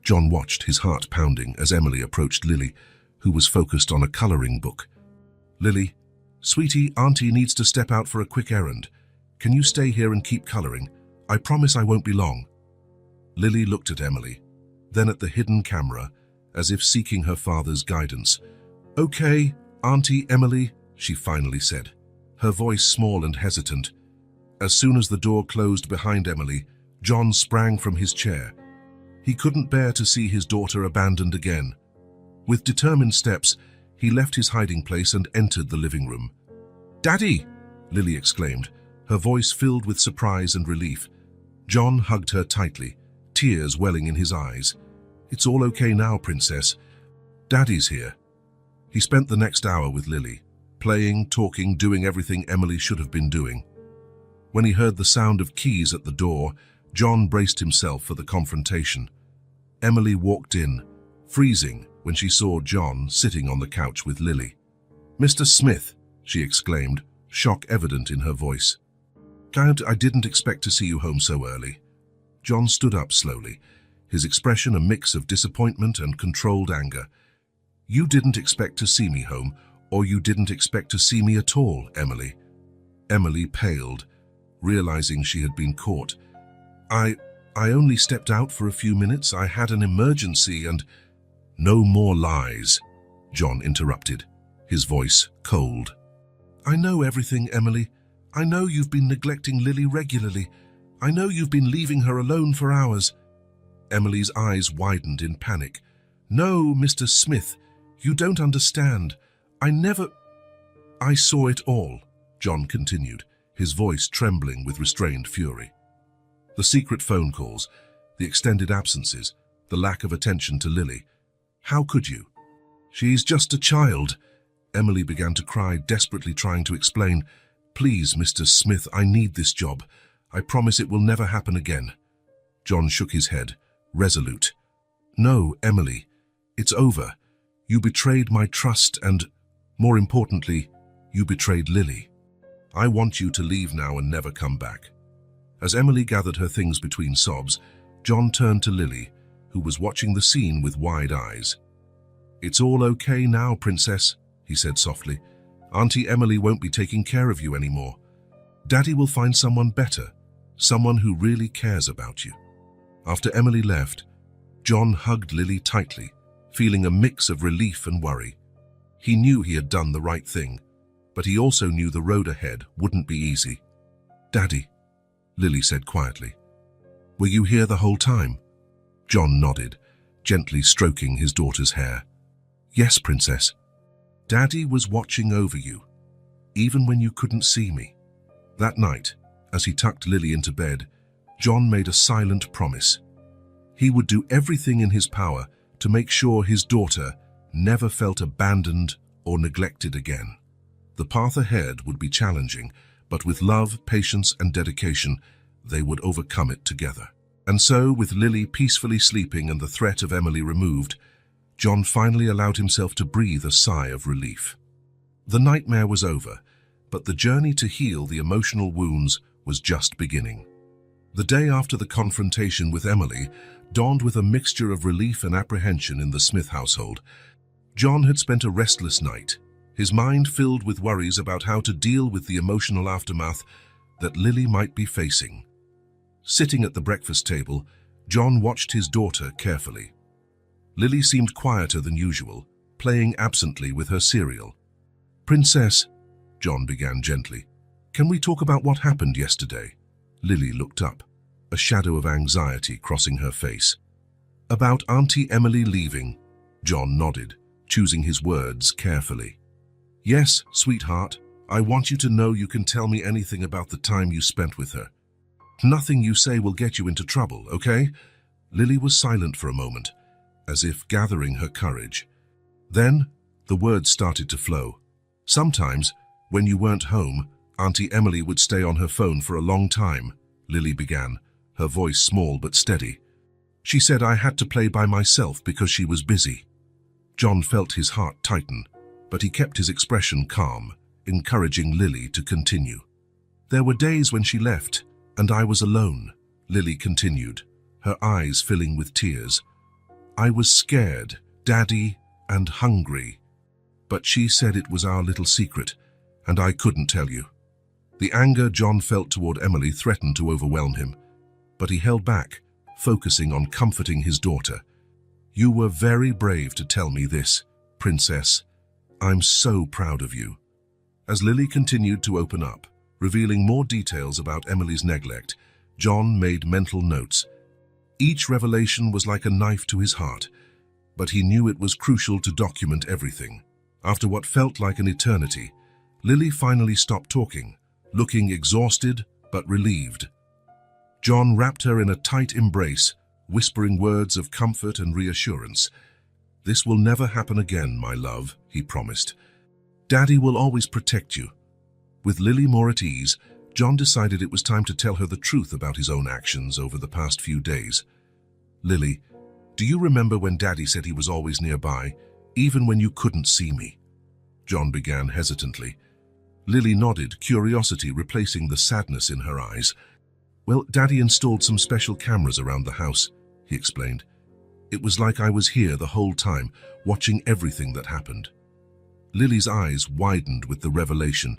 John watched, his heart pounding, as Emily approached Lily, who was focused on a coloring book. Lily, sweetie, Auntie needs to step out for a quick errand. Can you stay here and keep coloring? I promise I won't be long. Lily looked at Emily, then at the hidden camera, as if seeking her father's guidance. Okay, Auntie Emily, she finally said, her voice small and hesitant. As soon as the door closed behind Emily, John sprang from his chair. He couldn't bear to see his daughter abandoned again. With determined steps, he left his hiding place and entered the living room. Daddy! Lily exclaimed, her voice filled with surprise and relief. John hugged her tightly, tears welling in his eyes. It's all okay now, Princess. Daddy's here. He spent the next hour with Lily, playing, talking, doing everything Emily should have been doing. When he heard the sound of keys at the door, John braced himself for the confrontation. Emily walked in, freezing when she saw John sitting on the couch with Lily. Mr. Smith, she exclaimed, shock evident in her voice. I didn't expect to see you home so early. John stood up slowly, his expression a mix of disappointment and controlled anger. You didn't expect to see me home, or you didn't expect to see me at all, Emily. Emily paled, realizing she had been caught. I only stepped out for a few minutes. I had an emergency and... No more lies, John interrupted, his voice cold. I know everything, Emily. I know you've been neglecting Lily regularly. I know you've been leaving her alone for hours. Emily's eyes widened in panic. No, Mr. Smith, you don't understand. I saw it all, John continued, his voice trembling with restrained fury. The secret phone calls, the extended absences, the lack of attention to Lily. How could you? She's just a child. Emily began to cry, desperately trying to explain. Please, Mr. Smith, I need this job. I promise it will never happen again. John shook his head, resolute. No, Emily, it's over. You betrayed my trust and, more importantly, you betrayed Lily. I want you to leave now and never come back. As Emily gathered her things between sobs, John turned to Lily, who was watching the scene with wide eyes. It's all okay now, Princess, he said softly. Auntie Emily won't be taking care of you anymore. Daddy will find someone better, someone who really cares about you. After Emily left, John hugged Lily tightly, feeling a mix of relief and worry. He knew he had done the right thing, but he also knew the road ahead wouldn't be easy. "Daddy," Lily said quietly, "were you here the whole time?" John nodded, gently stroking his daughter's hair. "Yes, Princess. Daddy was watching over you, even when you couldn't see me." That night, as he tucked Lily into bed, John made a silent promise. He would do everything in his power to make sure his daughter never felt abandoned or neglected again. The path ahead would be challenging, but with love, patience, and dedication, they would overcome it together. And so, with Lily peacefully sleeping and the threat of Emily removed, John finally allowed himself to breathe a sigh of relief. The nightmare was over, but the journey to heal the emotional wounds was just beginning. The day after the confrontation with Emily dawned with a mixture of relief and apprehension in the Smith household. John had spent a restless night, his mind filled with worries about how to deal with the emotional aftermath that Lily might be facing. Sitting at the breakfast table, John watched his daughter carefully. Lily seemed quieter than usual, playing absently with her cereal. "Princess," John began gently, "can we talk about what happened yesterday?" Lily looked up, a shadow of anxiety crossing her face. "About Auntie Emily leaving," John nodded, choosing his words carefully. "Yes, sweetheart, I want you to know you can tell me anything about the time you spent with her. Nothing you say will get you into trouble, okay?" Lily was silent for a moment, as if gathering her courage. Then, the words started to flow. "Sometimes, when you weren't home, Auntie Emily would stay on her phone for a long time," Lily began, her voice small but steady. "She said I had to play by myself because she was busy." John felt his heart tighten, but he kept his expression calm, encouraging Lily to continue. "There were days when she left, and I was alone," Lily continued, her eyes filling with tears. "I was scared, Daddy, and hungry. But she said it was our little secret, and I couldn't tell you." The anger John felt toward Emily threatened to overwhelm him, but he held back, focusing on comforting his daughter. "You were very brave to tell me this, Princess. I'm so proud of you." As Lily continued to open up, revealing more details about Emily's neglect, John made mental notes. Each revelation was like a knife to his heart, but he knew it was crucial to document everything. After what felt like an eternity, Lily finally stopped talking, looking exhausted but relieved. John wrapped her in a tight embrace, whispering words of comfort and reassurance. "This will never happen again, my love," he promised. "Daddy will always protect you." With Lily more at ease, John decided it was time to tell her the truth about his own actions over the past few days. "Lily, do you remember when Daddy said he was always nearby, even when you couldn't see me?" John began hesitantly. Lily nodded, curiosity replacing the sadness in her eyes. "Well, Daddy installed some special cameras around the house," he explained. "It was like I was here the whole time, watching everything that happened." Lily's eyes widened with the revelation.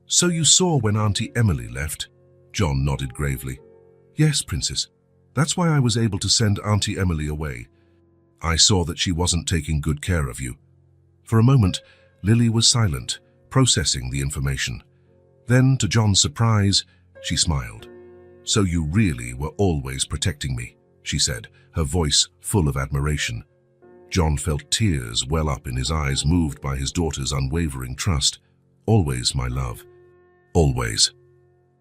"So you saw when Auntie Emily left?" John nodded gravely. "Yes, Princess. That's why I was able to send Auntie Emily away. I saw that she wasn't taking good care of you." For a moment, Lily was silent, processing the information. Then, to John's surprise, she smiled. "So you really were always protecting me," she said, her voice full of admiration. John felt tears well up in his eyes, moved by his daughter's unwavering trust. "Always, my love. Always."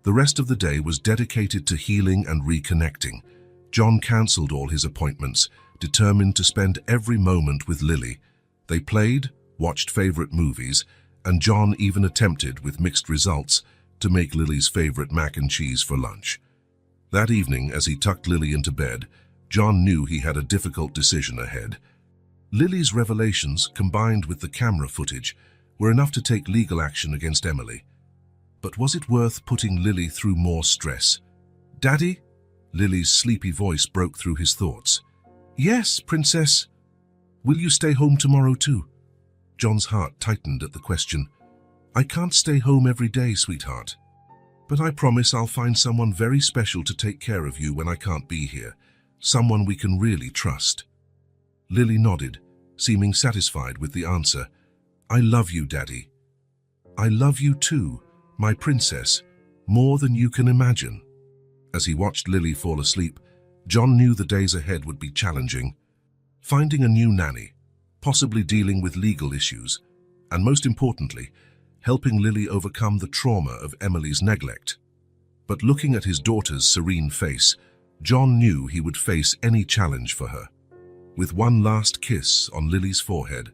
The rest of the day was dedicated to healing and reconnecting. John cancelled all his appointments, determined to spend every moment with Lily. They played, watched favorite movies, and John even attempted, with mixed results, to make Lily's favorite mac and cheese for lunch. That evening, as he tucked Lily into bed, John knew he had a difficult decision ahead. Lily's revelations, combined with the camera footage, were enough to take legal action against Emily. But was it worth putting Lily through more stress? "Daddy?" Lily's sleepy voice broke through his thoughts. "Yes, Princess. Will you stay home tomorrow too?" John's heart tightened at the question. "I can't stay home every day, sweetheart. But I promise I'll find someone very special to take care of you when I can't be here. someone we can really trust. Lily nodded, seeming satisfied with the answer. I love you, Daddy. I love you too, my princess, more than you can imagine. As he watched Lily fall asleep, John knew the days ahead would be challenging. Finding a new nanny, possibly dealing with legal issues, and most importantly, helping Lily overcome the trauma of Emily's neglect. But looking at his daughter's serene face, John knew he would face any challenge for her. With one last kiss on Lily's forehead,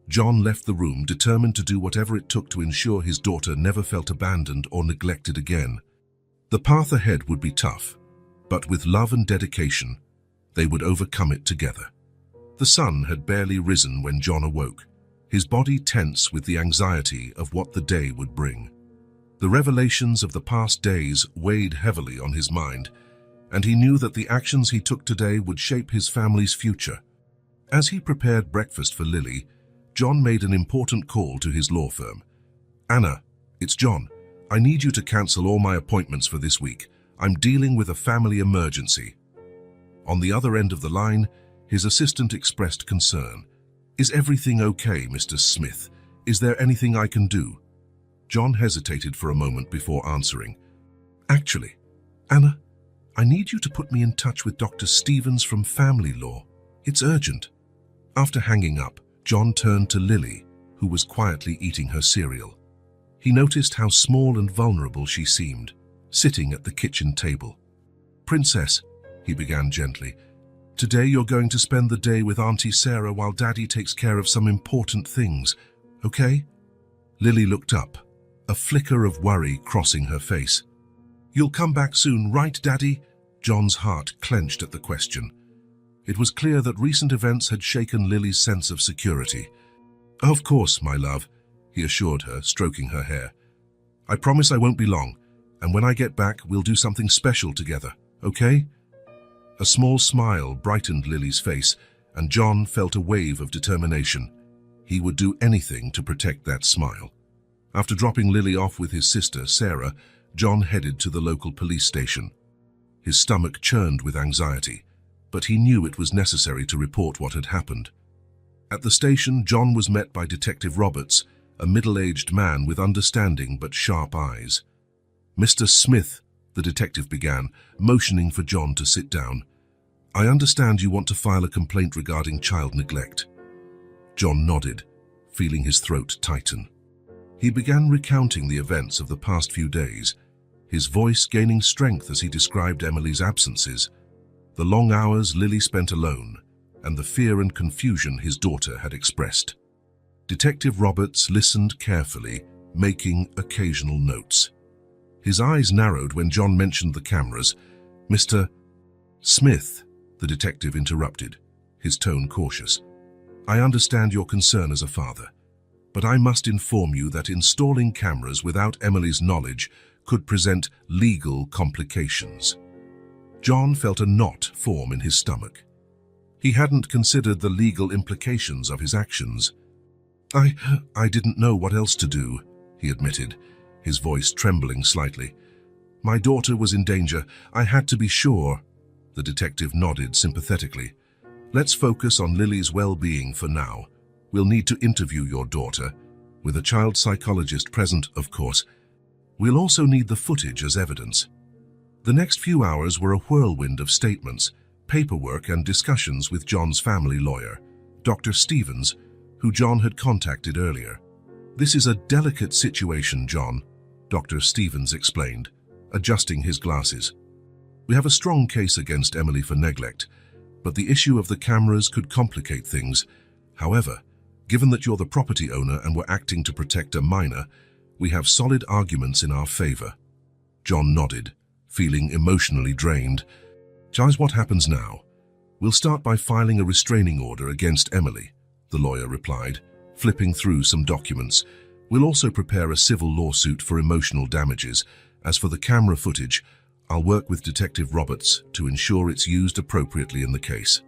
John left the room determined to do whatever it took to ensure his daughter never felt abandoned or neglected again. The path ahead would be tough, but with love and dedication, they would overcome it together. The sun had barely risen when John awoke, his body tense with the anxiety of what the day would bring. The revelations of the past days weighed heavily on his mind, and he knew that the actions he took today would shape his family's future. As he prepared breakfast for Lily, John made an important call to his law firm. Anna, it's John. I need you to cancel all my appointments for this week. I'm dealing with a family emergency. On the other end of the line, his assistant expressed concern. Is everything okay, Mr. Smith? Is there anything I can do? John hesitated for a moment before answering. Actually, Anna, I need you to put me in touch with Dr. Stevens from Family Law. It's urgent. After hanging up, John turned to Lily, who was quietly eating her cereal. He noticed how small and vulnerable she seemed, sitting at the kitchen table. Princess, he began gently, today you're going to spend the day with Auntie Sarah while Daddy takes care of some important things, okay? Lily looked up, a flicker of worry crossing her face. You'll come back soon, right, Daddy? John's heart clenched at the question. It was clear that recent events had shaken Lily's sense of security. Of course, my love, he assured her, stroking her hair. I promise I won't be long, and when I get back, we'll do something special together, okay? A small smile brightened Lily's face, and John felt a wave of determination. He would do anything to protect that smile. After dropping Lily off with his sister, Sarah, John headed to the local police station. His stomach churned with anxiety, but he knew it was necessary to report what had happened. At the station, John was met by Detective Roberts, a middle-aged man with understanding but sharp eyes. Mr. Smith, the detective began, motioning for John to sit down. I understand you want to file a complaint regarding child neglect. John nodded, feeling his throat tighten. He began recounting the events of the past few days, his voice gaining strength as he described Emily's absences, the long hours Lily spent alone, and the fear and confusion his daughter had expressed. Detective Roberts listened carefully, making occasional notes. His eyes narrowed when John mentioned the cameras. Mr. Smith, the detective interrupted, his tone cautious. I understand your concern as a father, but I must inform you that installing cameras without Emily's knowledge could present legal complications. John felt a knot form in his stomach. He hadn't considered the legal implications of his actions. I didn't know what else to do, he admitted, his voice trembling slightly. My daughter was in danger. I had to be sure. The detective nodded sympathetically. Let's focus on Lily's well-being for now. We'll need to interview your daughter, with a child psychologist present, of course. We'll also need the footage as evidence. The next few hours were a whirlwind of statements, paperwork and discussions with John's family lawyer, Dr. Stevens, who John had contacted earlier. This is a delicate situation, John, Dr. Stevens explained, adjusting his glasses. We have a strong case against Emily for neglect, but the issue of the cameras could complicate things. However, given that you're the property owner and we're acting to protect a minor, we have solid arguments in our favor. John nodded, feeling emotionally drained. Charles, what happens now? We'll start by filing a restraining order against Emily, the lawyer replied, flipping through some documents. We'll also prepare a civil lawsuit for emotional damages. As for the camera footage, I'll work with Detective Roberts to ensure it's used appropriately in the case.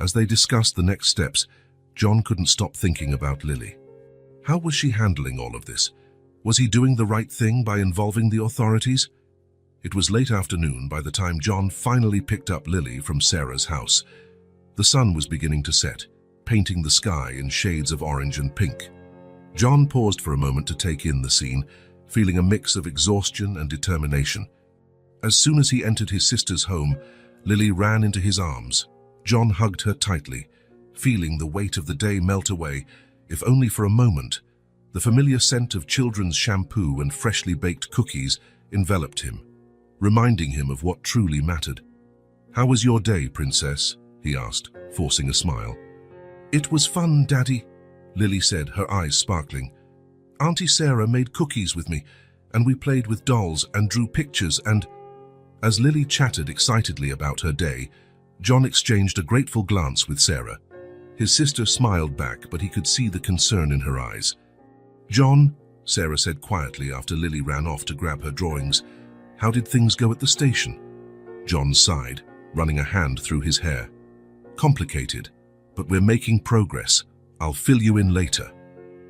As they discussed the next steps, John couldn't stop thinking about Lily. How was she handling all of this? Was he doing the right thing by involving the authorities? It was late afternoon by the time John finally picked up Lily from Sarah's house. The sun was beginning to set, painting the sky in shades of orange and pink. John paused for a moment to take in the scene, feeling a mix of exhaustion and determination. As soon as he entered his sister's home, Lily ran into his arms. John hugged her tightly, feeling the weight of the day melt away, if only for a moment. The familiar scent of children's shampoo and freshly baked cookies enveloped him, reminding him of what truly mattered. "How was your day, Princess?" he asked, forcing a smile. "It was fun, Daddy," Lily said, her eyes sparkling. "Auntie Sarah made cookies with me, and we played with dolls and drew pictures and—" As Lily chattered excitedly about her day, John exchanged a grateful glance with Sarah. His sister smiled back, but he could see the concern in her eyes. "John," Sarah said quietly after Lily ran off to grab her drawings, "how did things go at the station?" John sighed, running a hand through his hair. "Complicated, but we're making progress. I'll fill you in later."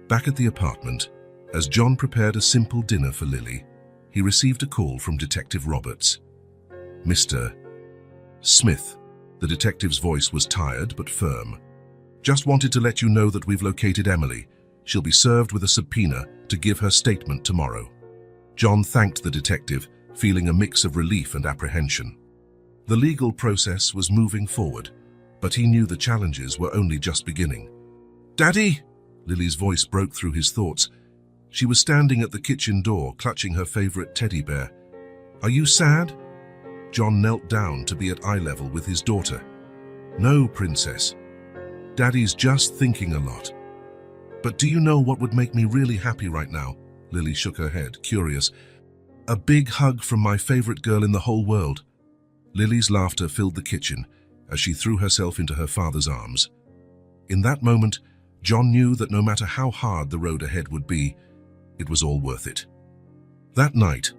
Back at the apartment, as John prepared a simple dinner for Lily, he received a call from Detective Roberts. "Mr. Smith," the detective's voice was tired but firm. "Just wanted to let you know that we've located Emily. She'll be served with a subpoena to give her statement tomorrow." John thanked the detective, feeling a mix of relief and apprehension. The legal process was moving forward, but he knew the challenges were only just beginning. "Daddy!" Lily's voice broke through his thoughts. She was standing at the kitchen door, clutching her favorite teddy bear. "Are you sad?" John knelt down to be at eye level with his daughter. "No, Princess. Daddy's just thinking a lot." "But do you know what would make me really happy right now?" Lily shook her head, curious. "A big hug from my favorite girl in the whole world." Lily's laughter filled the kitchen as she threw herself into her father's arms. In that moment, John knew that no matter how hard the road ahead would be, it was all worth it. That night,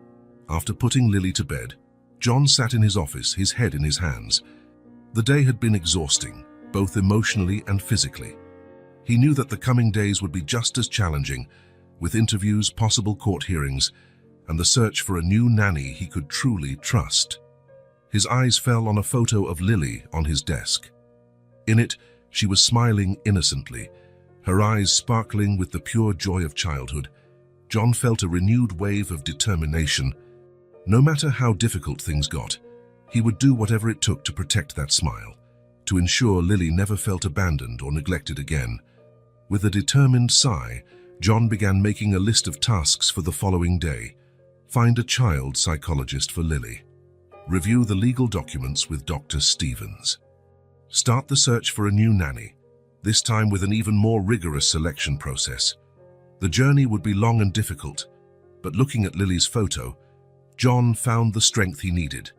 after putting Lily to bed, John sat in his office, his head in his hands. The day had been exhausting, both emotionally and physically. He knew that the coming days would be just as challenging, with interviews, possible court hearings, and the search for a new nanny he could truly trust. His eyes fell on a photo of Lily on his desk. In it, she was smiling innocently, her eyes sparkling with the pure joy of childhood. John felt a renewed wave of determination. No matter how difficult things got, he would do whatever it took to protect that smile, to ensure Lily never felt abandoned or neglected again. With a determined sigh, John began making a list of tasks for the following day. Find a child psychologist for Lily. Review the legal documents with Dr. Stevens. Start the search for a new nanny, this time with an even more rigorous selection process. The journey would be long and difficult, but looking at Lily's photo, John found the strength he needed.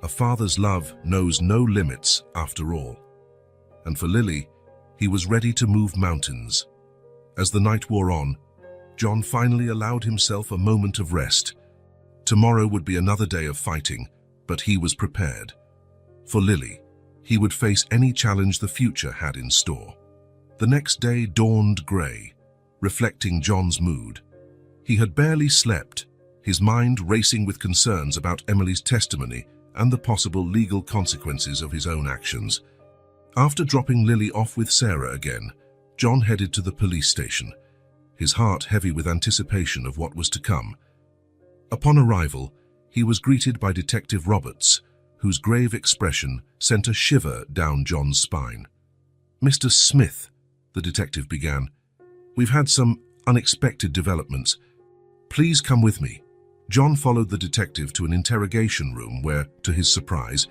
A father's love knows no limits after all. And for Lily, he was ready to move mountains. As the night wore on, John finally allowed himself a moment of rest. Tomorrow would be another day of fighting, but he was prepared. For Lily, he would face any challenge the future had in store. The next day dawned grey, reflecting John's mood. He had barely slept, his mind racing with concerns about Emily's testimony and the possible legal consequences of his own actions. After dropping Lily off with Sarah again, John headed to the police station, his heart heavy with anticipation of what was to come. Upon arrival, he was greeted by Detective Roberts, whose grave expression sent a shiver down John's spine. "Mr. Smith," the detective began, "we've had some unexpected developments. Please come with me." John followed the detective to an interrogation room where, to his surprise,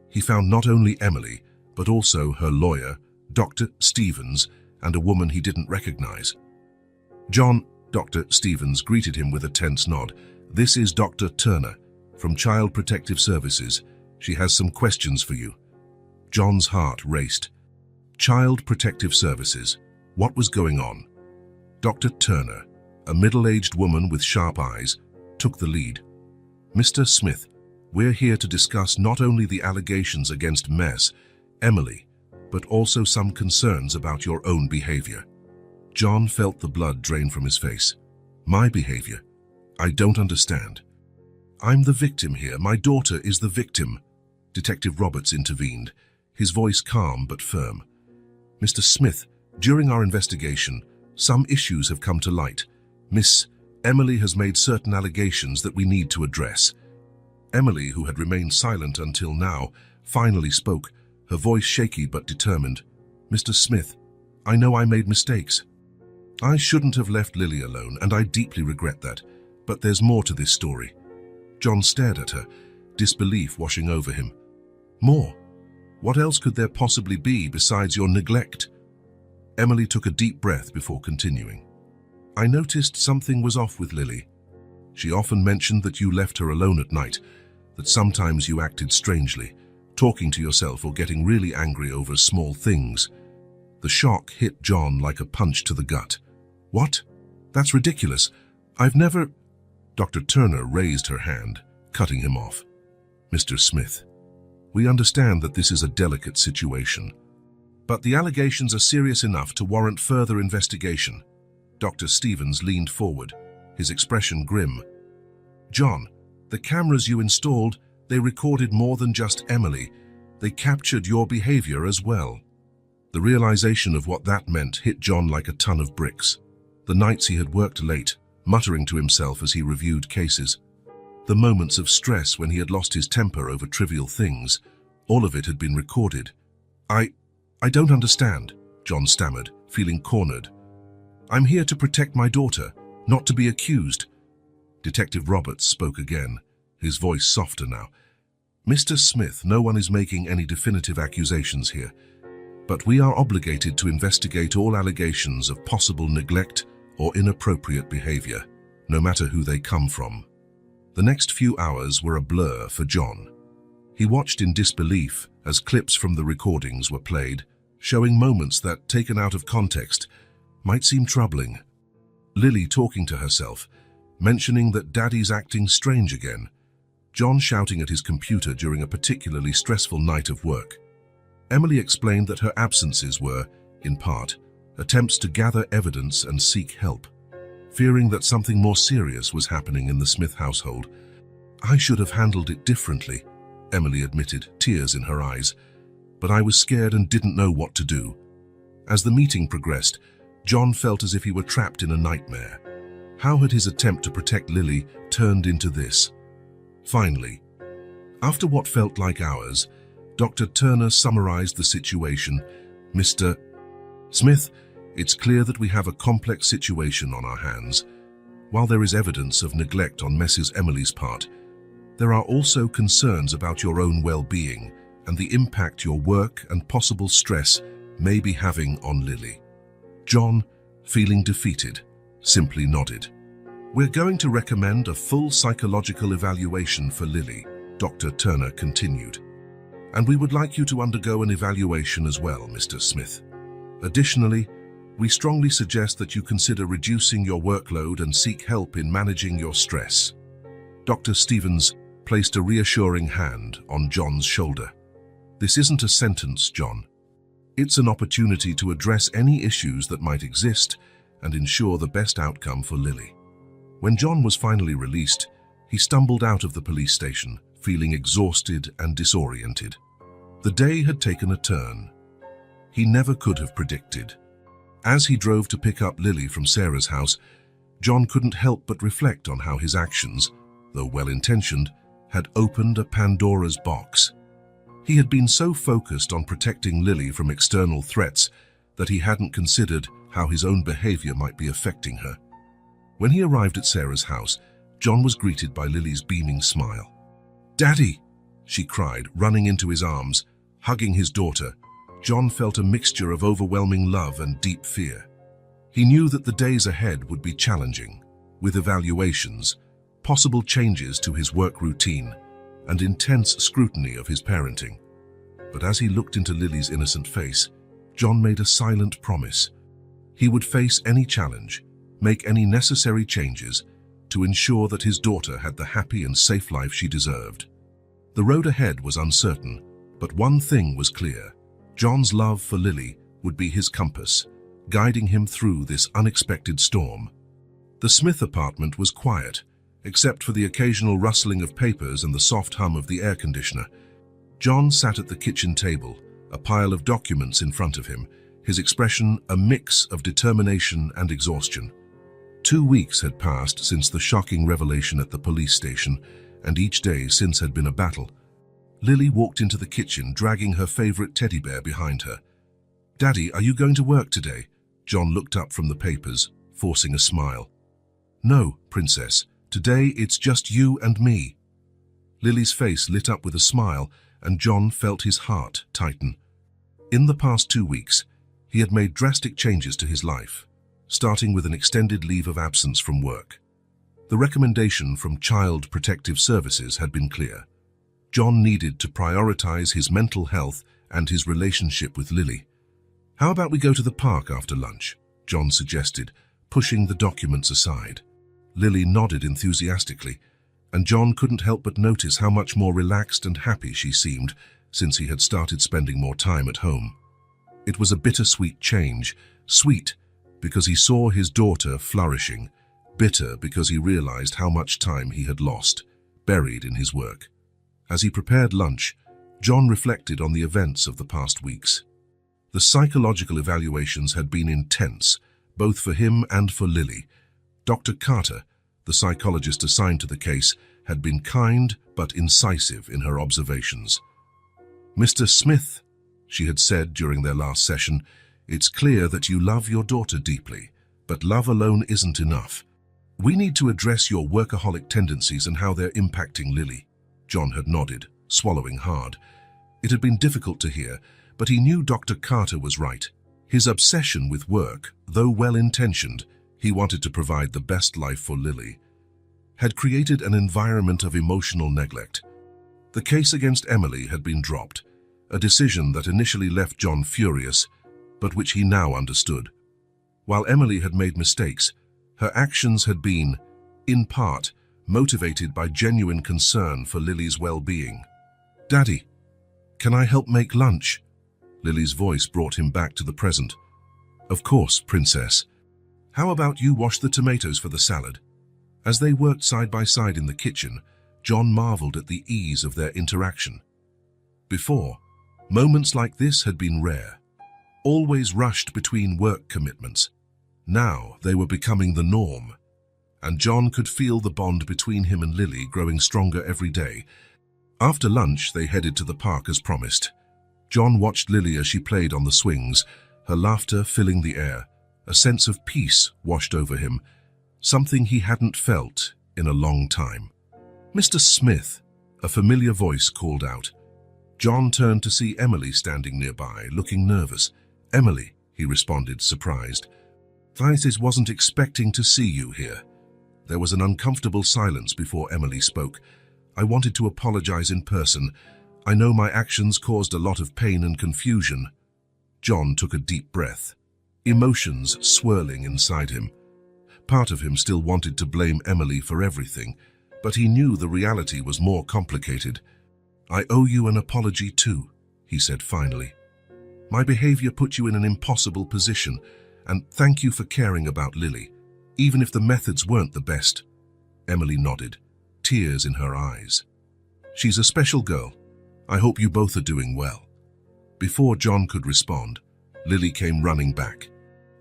he found not only Emily, but also her lawyer, Dr. Stevens, and a woman he didn't recognize. Dr. Stevens greeted him with a tense nod. "This is Dr. Turner, from Child Protective Services. She has some questions for you." John's heart raced. Child Protective Services. What was going on? Dr. Turner, a middle-aged woman with sharp eyes, took the lead. "Mr. Smith, we're here to discuss not only the allegations against Emily, but also some concerns about your own behavior." John felt the blood drain from his face. "My behavior? I don't understand." I'm the victim here. My daughter is the victim. Detective Roberts intervened, his voice calm but firm. Mr. Smith, during our investigation, some issues have come to light. Miss Emily has made certain allegations that we need to address. Emily, who had remained silent until now, finally spoke, her voice shaky but determined. Mr. Smith, I know I made mistakes. I shouldn't have left Lily alone, and I deeply regret that. But there's more to this story. John stared at her, disbelief washing over him. More? What else could there possibly be besides your neglect? Emily took a deep breath before continuing. I noticed something was off with Lily. She often mentioned that you left her alone at night, that sometimes you acted strangely, talking to yourself or getting really angry over small things. The shock hit John like a punch to the gut. What? That's ridiculous. I've never... Dr. Turner raised her hand, cutting him off. Mr. Smith, we understand that this is a delicate situation, but the allegations are serious enough to warrant further investigation. Dr. Stevens leaned forward, his expression grim. John, the cameras you installed, they recorded more than just Emily. They captured your behavior as well. The realization of what that meant hit John like a ton of bricks. The nights he had worked late, muttering to himself as he reviewed cases. The moments of stress when he had lost his temper over trivial things, all of it had been recorded. I don't understand, John stammered, feeling cornered. I'm here to protect my daughter, not to be accused. Detective Roberts spoke again, his voice softer now. Mr. Smith, no one is making any definitive accusations here, but we are obligated to investigate all allegations of possible neglect or inappropriate behavior, no matter who they come from. The next few hours were a blur for John. He watched in disbelief as clips from the recordings were played, showing moments that, taken out of context, might seem troubling. Lily talking to herself, mentioning that Daddy's acting strange again. John shouting at his computer during a particularly stressful night of work. Emily explained that her absences were, in part, attempts to gather evidence and seek help. Fearing that something more serious was happening in the Smith household. I should have handled it differently, Emily admitted, tears in her eyes. But I was scared and didn't know what to do. As the meeting progressed, John felt as if he were trapped in a nightmare. How had his attempt to protect Lily turned into this? Finally, after what felt like hours, Dr. Turner summarized the situation. Mr. Smith, it's clear that we have a complex situation on our hands. While there is evidence of neglect on Mrs. Emily's part, there are also concerns about your own well-being and the impact your work and possible stress may be having on Lily. John, feeling defeated, simply nodded. We're going to recommend a full psychological evaluation for Lily, Dr. Turner continued. And we would like you to undergo an evaluation as well, Mr. Smith. Additionally, we strongly suggest that you consider reducing your workload and seek help in managing your stress. Dr. Stevens placed a reassuring hand on John's shoulder. This isn't a sentence, John. It's an opportunity to address any issues that might exist and ensure the best outcome for Lily. When John was finally released, he stumbled out of the police station, feeling exhausted and disoriented. The day had taken a turn he never could have predicted. As he drove to pick up Lily from Sarah's house, John couldn't help but reflect on how his actions, though well-intentioned, had opened a Pandora's box. He had been so focused on protecting Lily from external threats that he hadn't considered how his own behavior might be affecting her. When he arrived at Sarah's house, John was greeted by Lily's beaming smile. "Daddy!" she cried, running into his arms, hugging his daughter. John felt a mixture of overwhelming love and deep fear. He knew that the days ahead would be challenging, with evaluations, possible changes to his work routine, and intense scrutiny of his parenting. But as he looked into Lily's innocent face, John made a silent promise. He would face any challenge, make any necessary changes to ensure that his daughter had the happy and safe life she deserved. The road ahead was uncertain, but one thing was clear. John's love for Lily would be his compass, guiding him through this unexpected storm. The Smith apartment was quiet, except for the occasional rustling of papers and the soft hum of the air conditioner. John sat at the kitchen table, a pile of documents in front of him, his expression a mix of determination and exhaustion. 2 weeks had passed since the shocking revelation at the police station, and each day since had been a battle. Lily walked into the kitchen, dragging her favorite teddy bear behind her. "Daddy, are you going to work today?" John looked up from the papers, forcing a smile. "No, Princess. Today it's just you and me." Lily's face lit up with a smile, and John felt his heart tighten. In the past 2 weeks, he had made drastic changes to his life, starting with an extended leave of absence from work. The recommendation from Child Protective Services had been clear. John needed to prioritize his mental health and his relationship with Lily. "How about we go to the park after lunch?" John suggested, pushing the documents aside. Lily nodded enthusiastically, and John couldn't help but notice how much more relaxed and happy she seemed since he had started spending more time at home. It was a bittersweet change, sweet because he saw his daughter flourishing, bitter because he realized how much time he had lost, buried in his work. As he prepared lunch, John reflected on the events of the past weeks. The psychological evaluations had been intense, both for him and for Lily. Dr. Carter, the psychologist assigned to the case, had been kind but incisive in her observations. "Mr. Smith," she had said during their last session, "it's clear that you love your daughter deeply, but love alone isn't enough. We need to address your workaholic tendencies and how they're impacting Lily." John had nodded, swallowing hard. It had been difficult to hear, but he knew Dr. Carter was right. His obsession with work, though well-intentioned, he wanted to provide the best life for Lily, had created an environment of emotional neglect. The case against Emily had been dropped, a decision that initially left John furious, but which he now understood. While Emily had made mistakes, her actions had been, in part, motivated by genuine concern for Lily's well-being. "Daddy, can I help make lunch?" Lily's voice brought him back to the present. "Of course, Princess. How about you wash the tomatoes for the salad?" As they worked side by side in the kitchen, John marveled at the ease of their interaction. Before, moments like this had been rare, always rushed between work commitments. Now they were becoming the norm, and John could feel the bond between him and Lily growing stronger every day. After lunch, they headed to the park as promised. John watched Lily as she played on the swings, her laughter filling the air. A sense of peace washed over him, something he hadn't felt in a long time. "Mr. Smith," a familiar voice called out. John turned to see Emily standing nearby, looking nervous. "Emily," he responded, surprised. "I wasn't expecting to see you here." There was an uncomfortable silence before Emily spoke. "I wanted to apologize in person. I know my actions caused a lot of pain and confusion." John took a deep breath, emotions swirling inside him. Part of him still wanted to blame Emily for everything, but he knew the reality was more complicated. "I owe you an apology too," he said finally. "My behavior put you in an impossible position, and thank you for caring about Lily, even if the methods weren't the best." Emily nodded, tears in her eyes. "She's a special girl. I hope you both are doing well." Before John could respond, Lily came running back.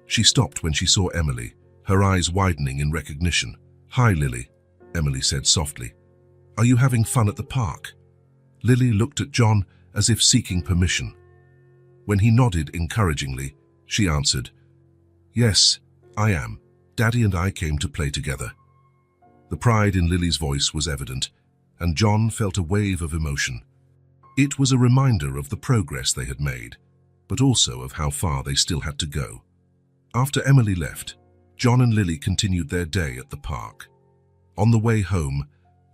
She stopped when she saw Emily, her eyes widening in recognition. "Hi, Lily," Emily said softly. "Are you having fun at the park?" Lily looked at John as if seeking permission. When he nodded encouragingly, she answered, "Yes, I am. Daddy and I came to play together." The pride in Lily's voice was evident, and John felt a wave of emotion. It was a reminder of the progress they had made, but also of how far they still had to go. After Emily left, John and Lily continued their day at the park. On the way home,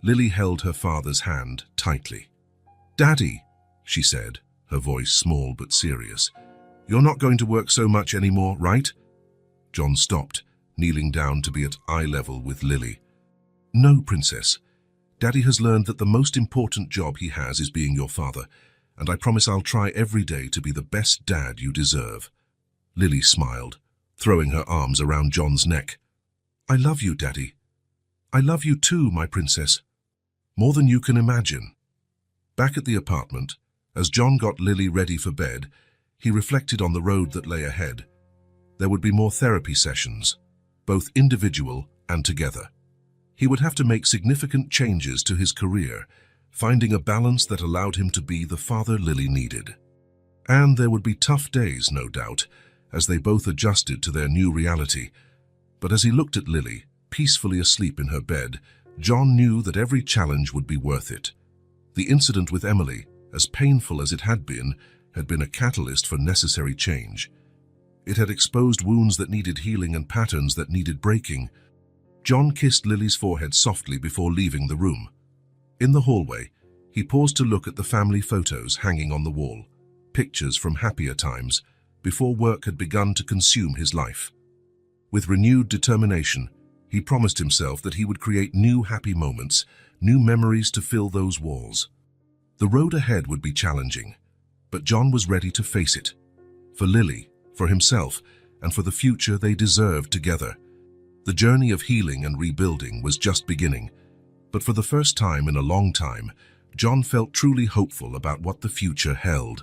Lily held her father's hand tightly. "Daddy," she said, her voice small but serious, "you're not going to work so much anymore, right?" John stopped, kneeling down to be at eye level with Lily. "No, Princess. Daddy has learned that the most important job he has is being your father, and I promise I'll try every day to be the best dad you deserve." Lily smiled, throwing her arms around John's neck. "I love you, Daddy." "I love you too, my princess. More than you can imagine." Back at the apartment, as John got Lily ready for bed, he reflected on the road that lay ahead. There would be more therapy sessions, both individual and together. He would have to make significant changes to his career, finding a balance that allowed him to be the father Lily needed. And there would be tough days, no doubt, as they both adjusted to their new reality. But as he looked at Lily, peacefully asleep in her bed, John knew that every challenge would be worth it. The incident with Emily, as painful as it had been a catalyst for necessary change. It had exposed wounds that needed healing and patterns that needed breaking. John kissed Lily's forehead softly before leaving the room. In the hallway, he paused to look at the family photos hanging on the wall, pictures from happier times, before work had begun to consume his life. With renewed determination, he promised himself that he would create new happy moments, new memories to fill those walls. The road ahead would be challenging, but John was ready to face it. For Lily, for himself, and for the future they deserved together. The journey of healing and rebuilding was just beginning, but for the first time in a long time, John felt truly hopeful about what the future held.